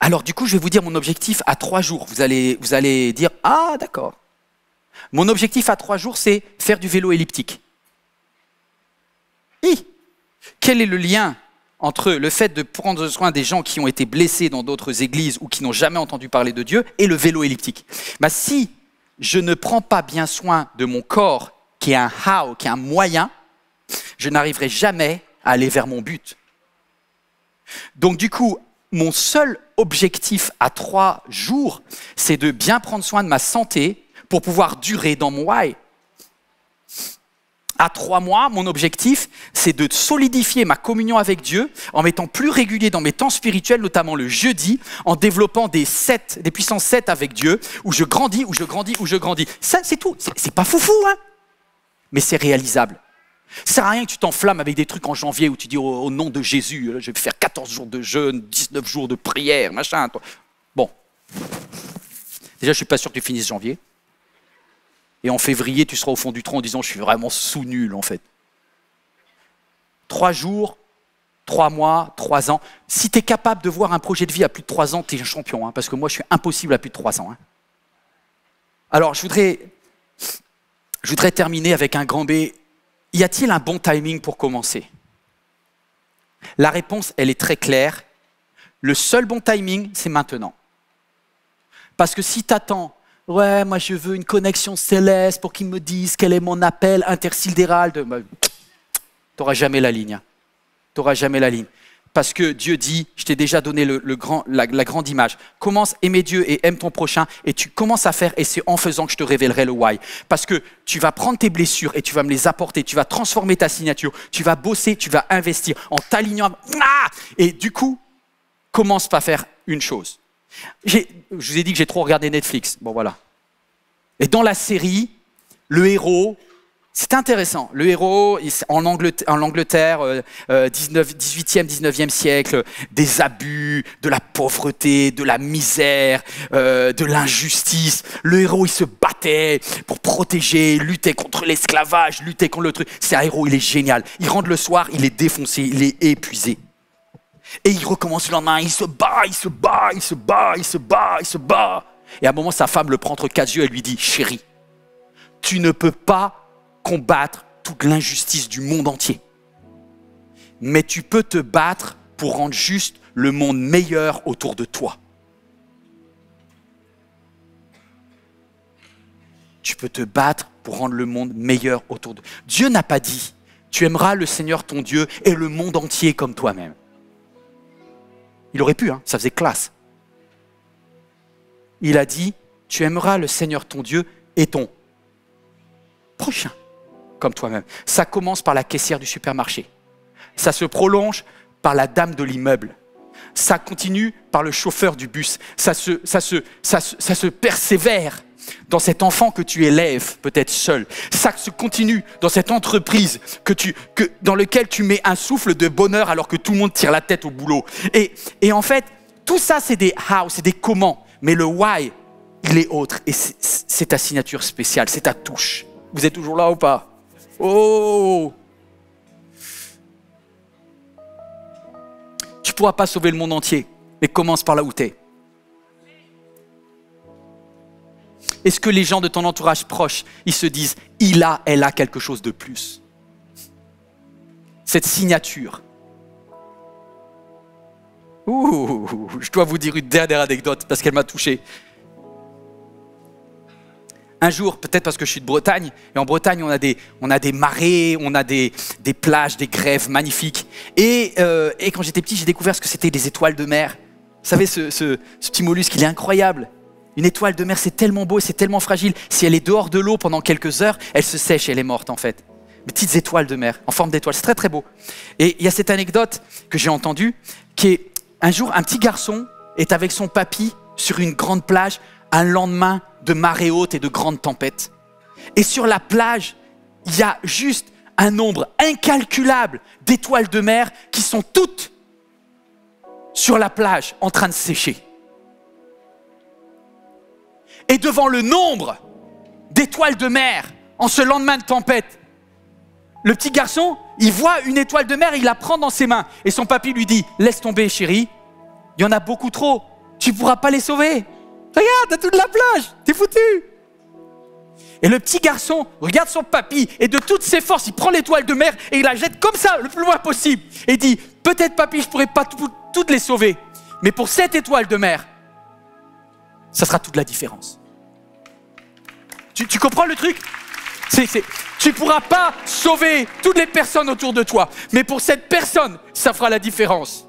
Alors du coup, je vais vous dire mon objectif à 3 jours. Vous allez dire, ah d'accord. Mon objectif à 3 jours, c'est faire du vélo elliptique. Et quel est le lien entre le fait de prendre soin des gens qui ont été blessés dans d'autres églises ou qui n'ont jamais entendu parler de Dieu et le vélo elliptique? Si je ne prends pas bien soin de mon corps, qui est un how, qui est un moyen, je n'arriverai jamais à aller vers mon but. Donc du coup, mon seul objectif à 3 jours, c'est de bien prendre soin de ma santé pour pouvoir durer dans mon why. À 3 mois, mon objectif, c'est de solidifier ma communion avec Dieu en m'étant plus régulier dans mes temps spirituels, notamment le jeudi, en développant des puissances 7 avec Dieu, où je grandis, où je grandis, où je grandis. Ça, c'est tout. C'est pas foufou, hein, mais c'est réalisable. Ça sert à rien que tu t'enflammes avec des trucs en janvier où tu dis au nom de Jésus, je vais faire 14 jours de jeûne, 19 jours de prière, machin. Bon. Déjà, je ne suis pas sûr que tu finisses janvier. Et en février, tu seras au fond du trou en disant « je suis vraiment sous-nul en fait ». 3 jours, 3 mois, 3 ans. Si tu es capable de voir un projet de vie à plus de 3 ans, tu es un champion, hein, parce que moi, je suis impossible à plus de 3 ans. Hein. Alors, je voudrais terminer avec un grand B. Y a-t-il un bon timing pour commencer? La réponse, elle est très claire. Le seul bon timing, c'est maintenant. Parce que si tu attends, ouais, moi je veux une connexion céleste pour qu'ils me disent quel est mon appel intersidéral, tu n'auras jamais la ligne. Tu n'auras jamais la ligne. Parce que Dieu dit, je t'ai déjà donné la grande image. Commence, aimer Dieu et aime ton prochain et tu commences à faire et c'est en faisant que je te révélerai le why. Parce que tu vas prendre tes blessures et tu vas me les apporter, tu vas transformer ta signature, tu vas bosser, tu vas investir en t'alignant. Et du coup, commence par faire une chose. Je vous ai dit que j'ai trop regardé Netflix. Bon voilà. Et dans la série, le héros, c'est intéressant. Le héros, en Angleterre, 18e, 19e siècle, des abus, de la pauvreté, de la misère, de l'injustice. Le héros, il se battait pour protéger, lutter contre l'esclavage, lutter contre le truc. C'est un héros, il est génial. Il rentre le soir, il est défoncé, il est épuisé. Et il recommence le lendemain, il se bat, il se bat, il se bat, il se bat, il se bat. Et à un moment, sa femme le prend entre 4 yeux et lui dit « Chérie, tu ne peux pas combattre toute l'injustice du monde entier. Mais tu peux te battre pour rendre juste le monde meilleur autour de toi. Tu peux te battre pour rendre le monde meilleur autour de toi. Dieu n'a pas dit « Tu aimeras le Seigneur ton Dieu et le monde entier comme toi-même. » Il aurait pu, hein, ça faisait classe. Il a dit « Tu aimeras le Seigneur ton Dieu et ton prochain comme toi-même. » Ça commence par la caissière du supermarché. Ça se prolonge par la dame de l'immeuble. Ça continue par le chauffeur du bus. Ça se persévère dans cet enfant que tu élèves, peut-être seul. Ça se continue dans cette entreprise dans laquelle tu mets un souffle de bonheur alors que tout le monde tire la tête au boulot. Et en fait, tout ça, c'est des how, c'est des comment. Mais le why, il est autre. Et c'est ta signature spéciale, c'est ta touche. Vous êtes toujours là ou pas? Oh! Tu ne pourras pas sauver le monde entier, mais commence par là où tu es. Est-ce que les gens de ton entourage proche, ils se disent, elle a quelque chose de plus? Cette signature. Je dois vous dire une dernière anecdote parce qu'elle m'a touché. Un jour, peut-être parce que je suis de Bretagne, et en Bretagne, on a des marais, on a des plages, des grèves magnifiques. Et quand j'étais petit, j'ai découvert ce que c'était des étoiles de mer. Vous savez, ce petit mollusque, il est incroyable. Une étoile de mer, c'est tellement beau, c'est tellement fragile. Si elle est dehors de l'eau pendant quelques heures, elle se sèche et elle est morte en fait. Des petites étoiles de mer, en forme d'étoile, c'est très très beau. Et il y a cette anecdote que j'ai entendue, qui est un jour, un petit garçon est avec son papy sur une grande plage, un lendemain de marée haute et de grandes tempêtes. Et sur la plage, il y a juste un nombre incalculable d'étoiles de mer qui sont toutes sur la plage en train de sécher. Et devant le nombre d'étoiles de mer en ce lendemain de tempête, le petit garçon, il voit une étoile de mer, il la prend dans ses mains. Et son papy lui dit, laisse tomber chérie, il y en a beaucoup trop, tu ne pourras pas les sauver. Regarde, t'as toute la plage, t'es foutu. Et le petit garçon regarde son papy et de toutes ses forces, il prend l'étoile de mer et il la jette comme ça, le plus loin possible. Et il dit, peut-être papy, je ne pourrai pas toutes les sauver, mais pour cette étoile de mer, ça sera toute la différence. Tu comprends le truc ? Tu ne pourras pas sauver toutes les personnes autour de toi, mais pour cette personne, ça fera la différence.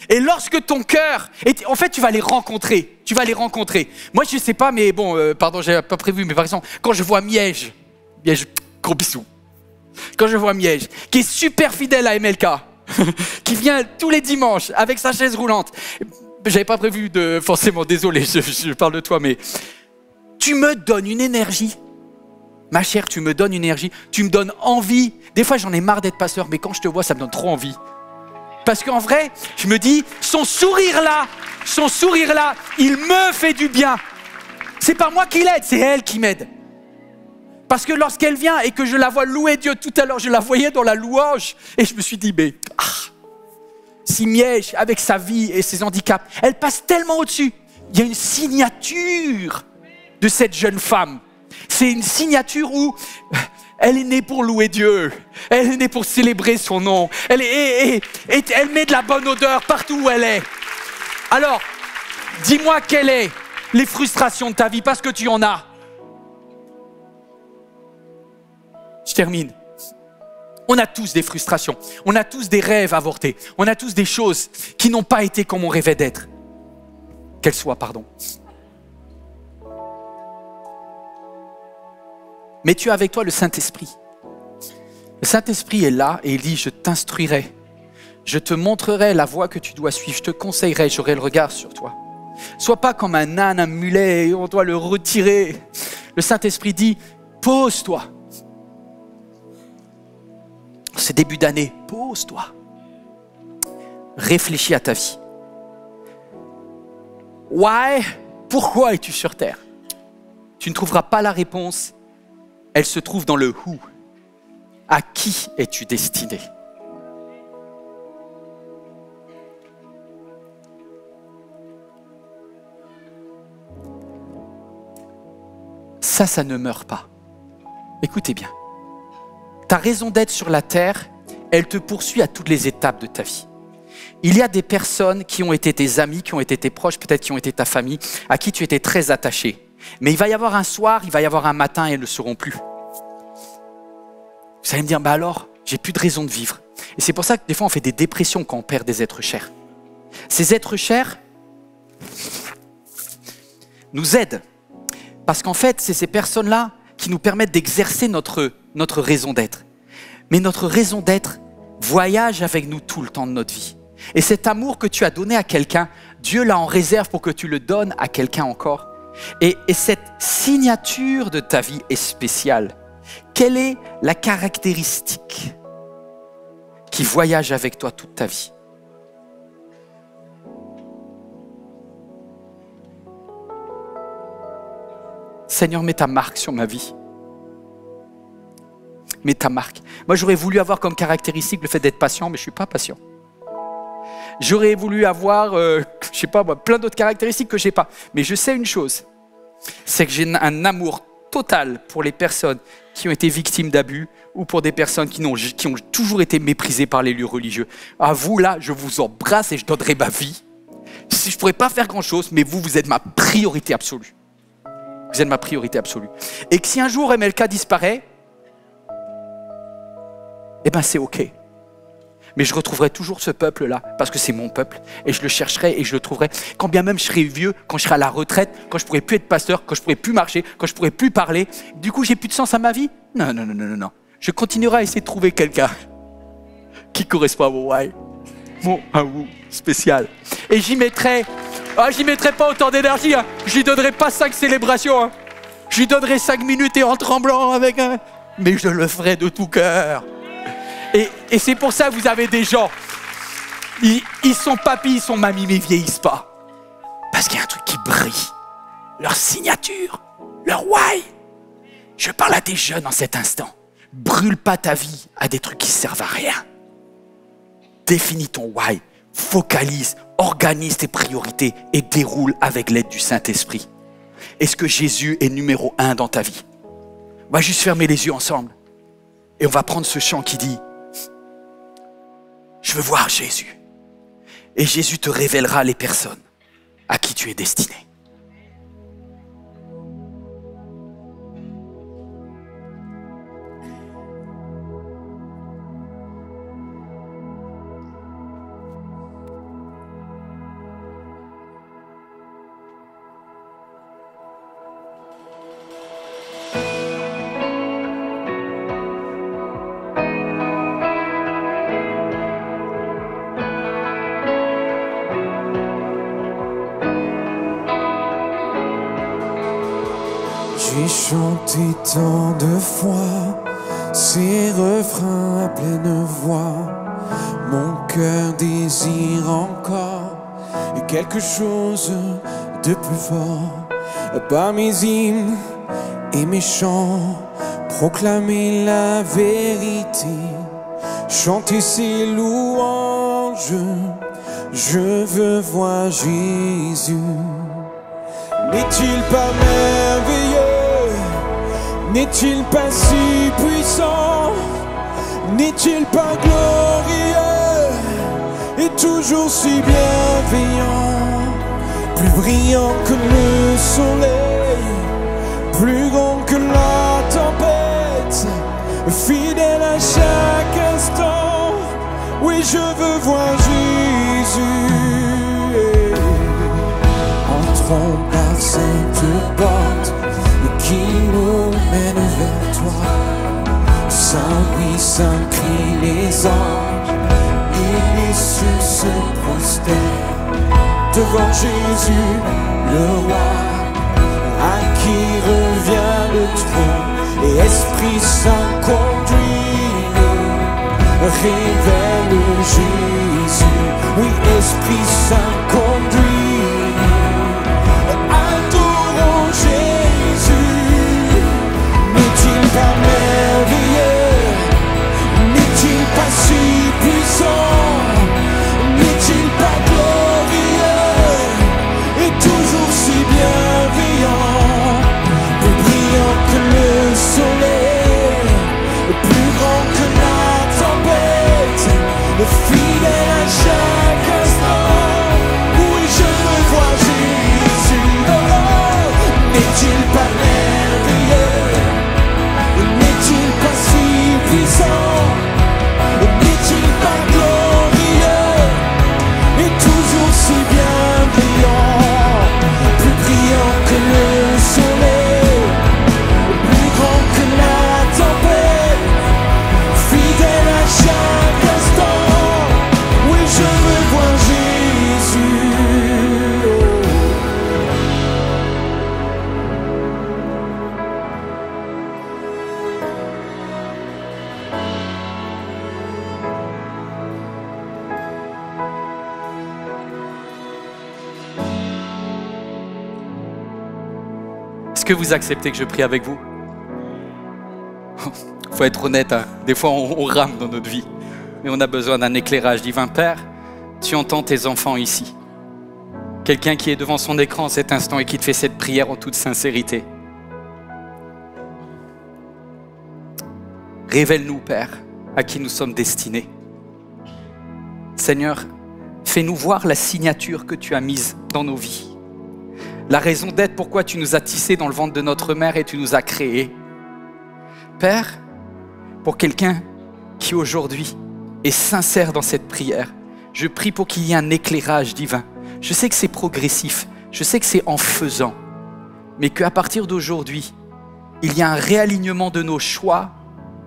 Et lorsque ton cœur, en fait, tu vas les rencontrer. Moi, je ne sais pas, mais bon, pardon, je n'avais pas prévu, mais par exemple, quand je vois Miège, gros bisous. Quand je vois Miège, qui est super fidèle à MLK, qui vient tous les dimanches avec sa chaise roulante. J'avais pas prévu de, forcément, désolé, je parle de toi, mais tu me donnes une énergie. Ma chère, tu me donnes une énergie, tu me donnes envie. Des fois, j'en ai marre d'être pasteur, mais quand je te vois, ça me donne trop envie. Parce qu'en vrai, je me dis, son sourire là, il me fait du bien. C'est pas moi qui l'aide, c'est elle qui m'aide. Parce que lorsqu'elle vient et que je la vois louer Dieu, tout à l'heure, je la voyais dans la louange, et je me suis dit, mais si Miège, avec sa vie et ses handicaps, elle passe tellement au-dessus. Il y a une signature de cette jeune femme. C'est une signature où elle est née pour louer Dieu. Elle est née pour célébrer son nom. Elle met de la bonne odeur partout où elle est. Alors, dis-moi quelles sont les frustrations de ta vie, parce que tu en as. Je termine. On a tous des frustrations, on a tous des rêves avortés, on a tous des choses qui n'ont pas été comme on rêvait d'être. Qu'elles soient, pardon. Mais tu as avec toi le Saint-Esprit. Le Saint-Esprit est là et il dit, je t'instruirai, je te montrerai la voie que tu dois suivre, je te conseillerai, j'aurai le regard sur toi. Sois pas comme un âne, un mulet, et on doit le retirer. Le Saint-Esprit dit, pose-toi. Ce début d'année, pose-toi. Réfléchis à ta vie. Why? Pourquoi es-tu sur terre? Tu ne trouveras pas la réponse. Elle se trouve dans le who. À qui es-tu destiné? Ça ne meurt pas. Écoutez bien. Ta raison d'être sur la terre, elle te poursuit à toutes les étapes de ta vie. Il y a des personnes qui ont été tes amis, qui ont été tes proches, peut-être qui ont été ta famille, à qui tu étais très attaché. Mais il va y avoir un soir, il va y avoir un matin et elles ne le seront plus. Vous allez me dire, bah alors, j'ai plus de raison de vivre. Et c'est pour ça que des fois on fait des dépressions quand on perd des êtres chers. Ces êtres chers nous aident. Parce qu'en fait, c'est ces personnes-là qui nous permettent d'exercer notre raison d'être. Mais notre raison d'être voyage avec nous tout le temps de notre vie. Et cet amour que tu as donné à quelqu'un, Dieu l'a en réserve pour que tu le donnes à quelqu'un encore. Et cette signature de ta vie est spéciale. Quelle est la caractéristique qui voyage avec toi toute ta vie? Seigneur, mets ta marque sur ma vie. Mets ta marque. Moi, j'aurais voulu avoir comme caractéristique le fait d'être patient, mais je ne suis pas patient. J'aurais voulu avoir, je sais pas moi, plein d'autres caractéristiques que je n'ai pas. Mais je sais une chose, c'est que j'ai un amour total pour les personnes qui ont été victimes d'abus ou pour des personnes qui ont toujours été méprisées par les lieux religieux. À vous, là, je vous embrasse et je donnerai ma vie. je ne pourrais pas faire grand-chose, mais vous êtes ma priorité absolue. Vous êtes ma priorité absolue. Et que si un jour MLK disparaît, eh bien c'est OK. Mais je retrouverai toujours ce peuple-là, parce que c'est mon peuple. Et je le chercherai et je le trouverai. Quand bien même je serai vieux, quand je serai à la retraite, quand je ne pourrai plus être pasteur, quand je ne pourrai plus marcher, quand je ne pourrai plus parler, du coup j'ai plus de sens à ma vie. Non. Je continuerai à essayer de trouver quelqu'un qui correspond à mon why, mon amour spécial. Et j'y mettrai pas autant d'énergie. Hein. Je lui donnerai pas 5 célébrations. Hein. Je lui donnerai 5 minutes et en tremblant avec un... Mais je le ferai de tout cœur. Et c'est pour ça que vous avez des gens, ils sont papis, ils sont mamies, mais ils vieillissent pas. Parce qu'il y a un truc qui brille. Leur signature, leur why. Je parle à des jeunes en cet instant. Brûle pas ta vie à des trucs qui servent à rien. Définis ton why. Focalise, organise tes priorités et déroule avec l'aide du Saint-Esprit. Est-ce que Jésus est numéro 1 dans ta vie? On va juste fermer les yeux ensemble. Et on va prendre ce chant qui dit: je veux voir Jésus. Et Jésus te révélera les personnes à qui tu es destiné. J'ai chanté tant de fois ces refrains à pleine voix. Mon cœur désire encore quelque chose de plus fort. Par mes hymnes et mes chants, proclamer la vérité, chanter ses louanges. Je veux voir Jésus. N'est-il pas merveilleux? N'est-il pas si puissant? N'est-il pas glorieux et toujours si bienveillant? Plus brillant que le soleil, plus grand que la tempête, fidèle à chaque instant. Oui, je veux voir Jésus. Entrons par cette porte qui nous mène vers toi. Saint oui, saint crient les anges, et les cieux se prosternent devant Jésus, le roi, à qui revient le trône. Et Esprit Saint conduit-nous, révèle Jésus. Oui, Esprit Saint conduit-nous, adorons Jésus. N'est-il pas merveilleux? N'est-il pas si puissant? N'est-il pas glorieux et toujours si bienveillant? Plus brillant que le soleil, plus grand que la tempête, fidèle à chaque instant. Oui, je veux voir Jésus. Oh, n'est-il pas merveilleux? N'est-il pas si puissant? N'est-il pas glorieux et toujours si bienveillant? Plus brillant que le soleil, plus grand que la tempête, fidèle à chaque instant. Oui, je veux voir Jésus. Est-ce que vous acceptez que je prie avec vous? Faut être honnête, hein. Des fois on rame dans notre vie, mais on a besoin d'un éclairage divin. Père, tu entends tes enfants ici. Quelqu'un qui est devant son écran en cet instant et qui te fait cette prière en toute sincérité. Révèle-nous, Père, à qui nous sommes destinés. Seigneur, Fais-nous voir la signature que tu as mise dans nos vies. La raison d'être, pourquoi tu nous as tissés dans le ventre de notre mère et tu nous as créés. Père, pour quelqu'un qui aujourd'hui est sincère dans cette prière, je prie pour qu'il y ait un éclairage divin. Je sais que c'est progressif, je sais que c'est en faisant, mais qu'à partir d'aujourd'hui, il y a un réalignement de nos choix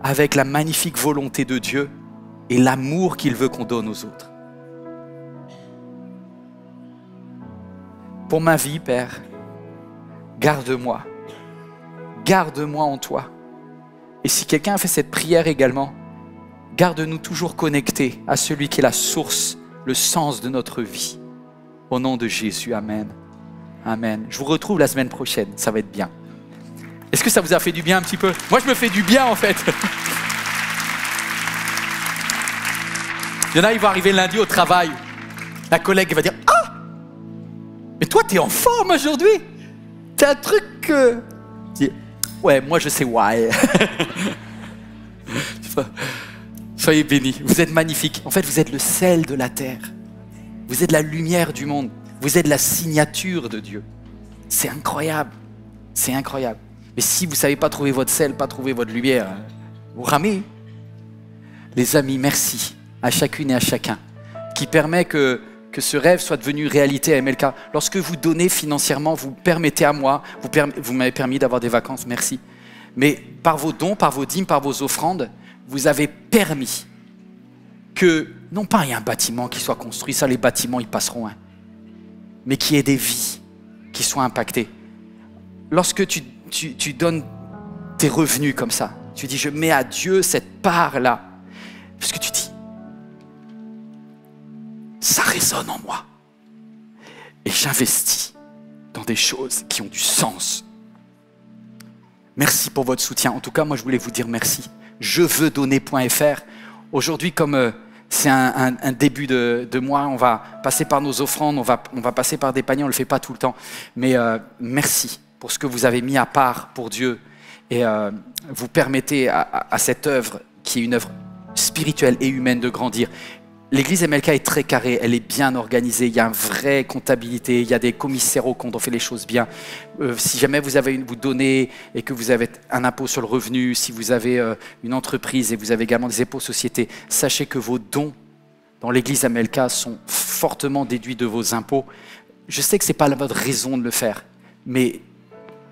avec la magnifique volonté de Dieu et l'amour qu'il veut qu'on donne aux autres. Pour ma vie, Père, garde-moi en toi. Et si quelqu'un a fait cette prière également, garde-nous toujours connectés à celui qui est la source, le sens de notre vie. Au nom de Jésus, Amen. Amen. Je vous retrouve la semaine prochaine, ça va être bien. Est-ce que ça vous a fait du bien un petit peu? Moi, je me fais du bien en fait. Il y en a, ils vont arriver lundi au travail. La collègue va dire « Ah, mais toi, t'es en forme aujourd'hui. T'as un truc que... » Je dis « Ouais, moi, je sais why. » Soyez bénis. Vous êtes magnifiques. En fait, vous êtes le sel de la terre. Vous êtes la lumière du monde. Vous êtes la signature de Dieu. C'est incroyable. C'est incroyable. Mais si vous ne savez pas trouver votre sel, pas trouver votre lumière, vous ramez. Les amis, merci à chacune et à chacun qui permet que ce rêve soit devenu réalité à MLK. Lorsque vous donnez financièrement, vous permettez à moi, vous m'avez permis d'avoir des vacances, merci. Mais par vos dons, par vos dîmes, par vos offrandes, vous avez permis que, non pas il y a un bâtiment qui soit construit, ça les bâtiments ils passeront, hein, mais qu'il y ait des vies qui soient impactées. Lorsque tu donnes tes revenus comme ça, tu dis je mets à Dieu cette part-là, parce que tu dis, ça résonne en moi. Et j'investis dans des choses qui ont du sens. Merci pour votre soutien. En tout cas, moi je voulais vous dire merci. Je veux donner.fr. Aujourd'hui, comme c'est un début de mois, on va passer par nos offrandes, on va passer par des paniers, on ne le fait pas tout le temps. Mais merci pour ce que vous avez mis à part pour Dieu. Et vous permettez à cette œuvre, qui est une œuvre spirituelle et humaine, de grandir. L'église MLK est très carrée, elle est bien organisée, il y a une vraie comptabilité, il y a des commissaires aux comptes, on fait les choses bien. Si jamais vous donnez et que vous avez un impôt sur le revenu, si vous avez une entreprise et vous avez également des impôts sociétés, sachez que vos dons dans l'église MLK sont fortement déduits de vos impôts. Je sais que ce n'est pas votre raison de le faire, mais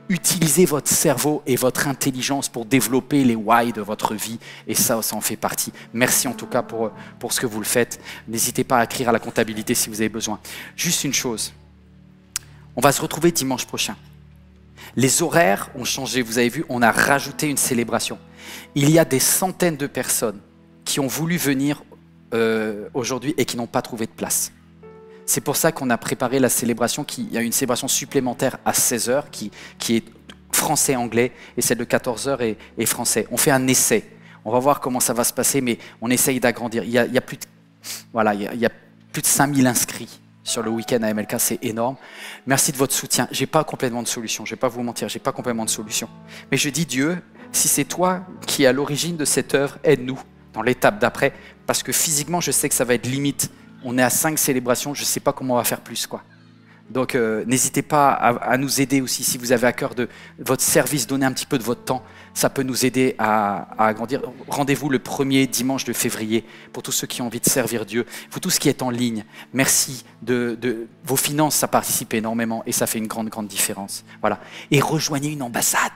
utilisez votre cerveau et votre intelligence pour développer les why de votre vie, et ça en fait partie. Merci en tout cas pour ce que vous le faites. N'hésitez pas à écrire à la comptabilité si vous avez besoin. Juste une chose, on va se retrouver dimanche prochain. Les horaires ont changé, vous avez vu, on a rajouté une célébration. Il y a des centaines de personnes qui ont voulu venir aujourd'hui et qui n'ont pas trouvé de place. C'est pour ça qu'on a préparé la célébration, il y a une célébration supplémentaire à 16h qui est français-anglais, et celle de 14h est français. On fait un essai, on va voir comment ça va se passer, mais on essaye d'agrandir. Il y a plus de 5000 inscrits sur le week-end à MLK, c'est énorme. Merci de votre soutien. J'ai pas complètement de solution, je vais pas vous mentir, j'ai pas complètement de solution. Mais je dis Dieu, si c'est toi qui es à l'origine de cette œuvre, aide-nous dans l'étape d'après, parce que physiquement, je sais que ça va être limite. On est à 5 célébrations, je ne sais pas comment on va faire plus, quoi. Donc n'hésitez pas à nous aider aussi, si vous avez à cœur de votre service, donnez un petit peu de votre temps, ça peut nous aider à agrandir. Rendez-vous le 1er dimanche de février pour tous ceux qui ont envie de servir Dieu, pour tout ce qui est en ligne. Merci de vos finances, ça participe énormément et ça fait une grande différence. Voilà. Et rejoignez une ambassade.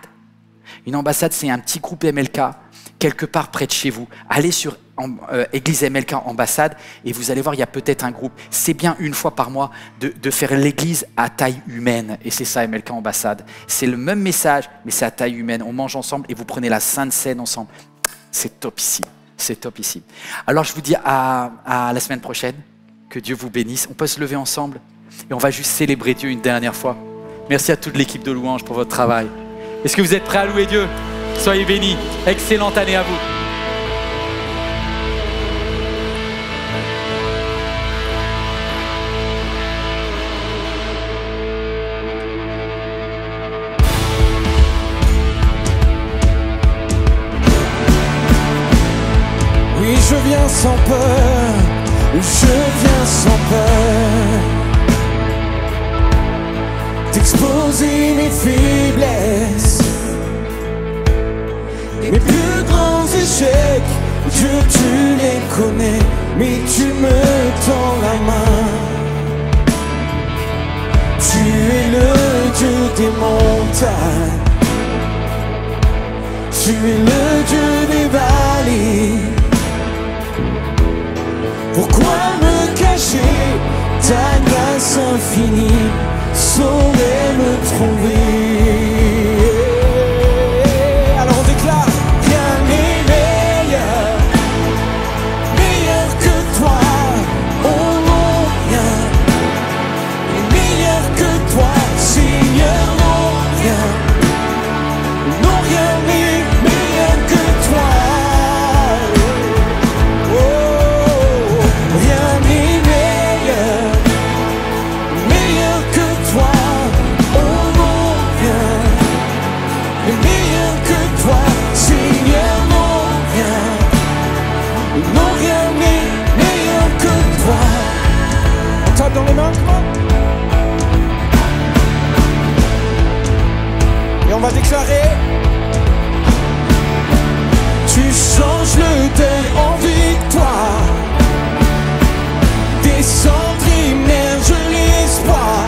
Une ambassade, c'est un petit groupe MLK quelque part près de chez vous. Allez sur Église MLK ambassade et vous allez voir, il y a peut-être un groupe. C'est bien une fois par mois de faire l'église à taille humaine, et c'est ça MLK ambassade. C'est le même message, mais c'est à taille humaine. On mange ensemble et vous prenez la Sainte Seine ensemble. C'est topissime, c'est topissime. Alors je vous dis à la semaine prochaine, que Dieu vous bénisse. On peut se lever ensemble et on va juste célébrer Dieu une dernière fois. Merci à toute l'équipe de louanges pour votre travail. Est-ce que vous êtes prêts à louer Dieu? Soyez bénis. Excellente année à vous. Oui, je viens sans peur, je viens sans peur t'exposer mes faiblesses, mes plus grands échecs. Dieu, tu les connais, mais tu me tends la main. Tu es le Dieu des montagnes, tu es le Dieu des vallées. Pourquoi me cacher? Ta grâce infinie saurait me trouver. Alors on déclare, rien n'est meilleur, meilleur que toi. Oh non, rien n'est meilleur que toi, Seigneur. Non, rien, non, rien n'est meilleur que toi. Oh, rien n'est meilleur, meilleur que toi. Oh non, rien n'est meilleur que toi, Seigneur. Non, rien, non, rien n'est meilleur que toi. On tape dans les mains, et on va déclarer: tu changes le deuil en victoire, des cendres immergent l'espoir,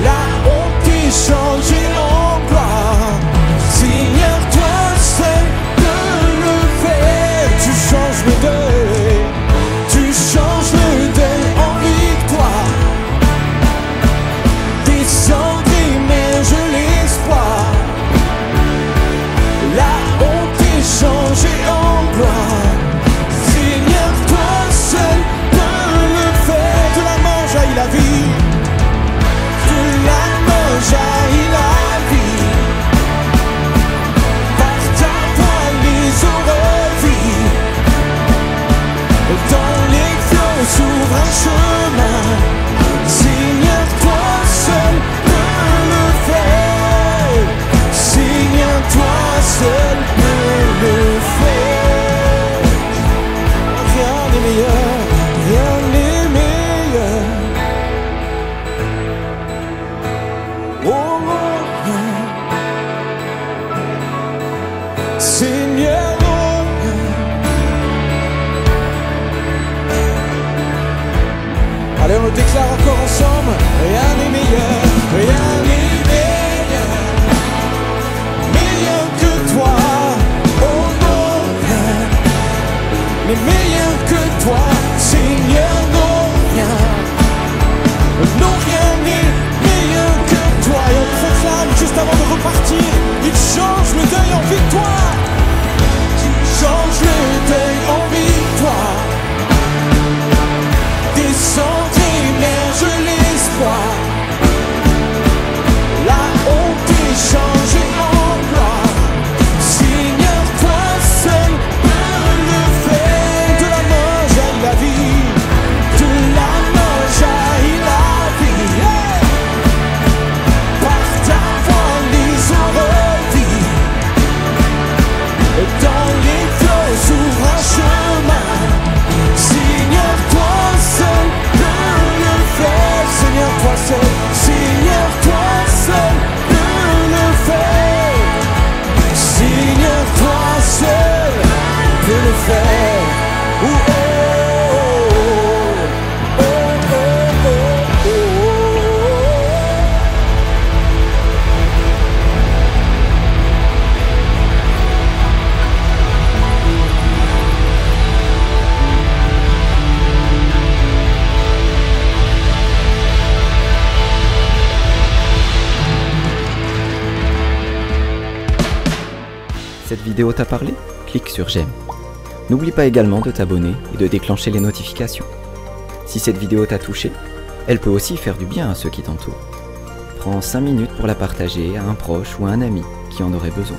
la honte est changée en gloire. Seigneur, toi seul peux le faire. Tu changes le deuil, tu changes le deuil en victoire, des cendres immergent l'espoir, la honte est changée en gloire. Seigneur, toi seul peux le faire. De la main jaillit la vie, de la main jaillit la vie. Par ta voix les eaux revivent, dans les flots s'ouvre un chemin. Seigneur, toi seul peux le faire. Seigneur, toi seul peux le faire. Rien n'est meilleur, rien n'est meilleur. Oh mon Dieu, Seigneur, mon Dieu. Allez, on le déclare encore ensemble. Rien n'est meilleur, rien n'est meilleur, meilleur que toi. Oh non, rien n'est meilleur que toi, Seigneur. Non, rien, non, rien n'est meilleur que toi. Et on proclame juste avant de repartir: il change le deuil en victoire, il change le deuil en victoire, des cendres émergent l'espoir, la honte est changée en gloire. Seigneur, toi seul peux le faire. De la main jaillit la vie, de la main jaillit la vie. Hey! Par ta voix les eaux revivent, dans les flots s'ouvre un chemin. Seigneur, toi seul peux le faire. Seigneur, toi seul, Seigneur, toi seul peux le faire. Seigneur, toi seul peux le faire. Oh, oh, oh, oh, oh, oh, oh. Cette vidéo t'a parlé? Clique sur j'aime. N'oublie pas également de t'abonner et de déclencher les notifications. Si cette vidéo t'a touché, elle peut aussi faire du bien à ceux qui t'entourent. Prends 5 minutes pour la partager à un proche ou à un ami qui en aurait besoin.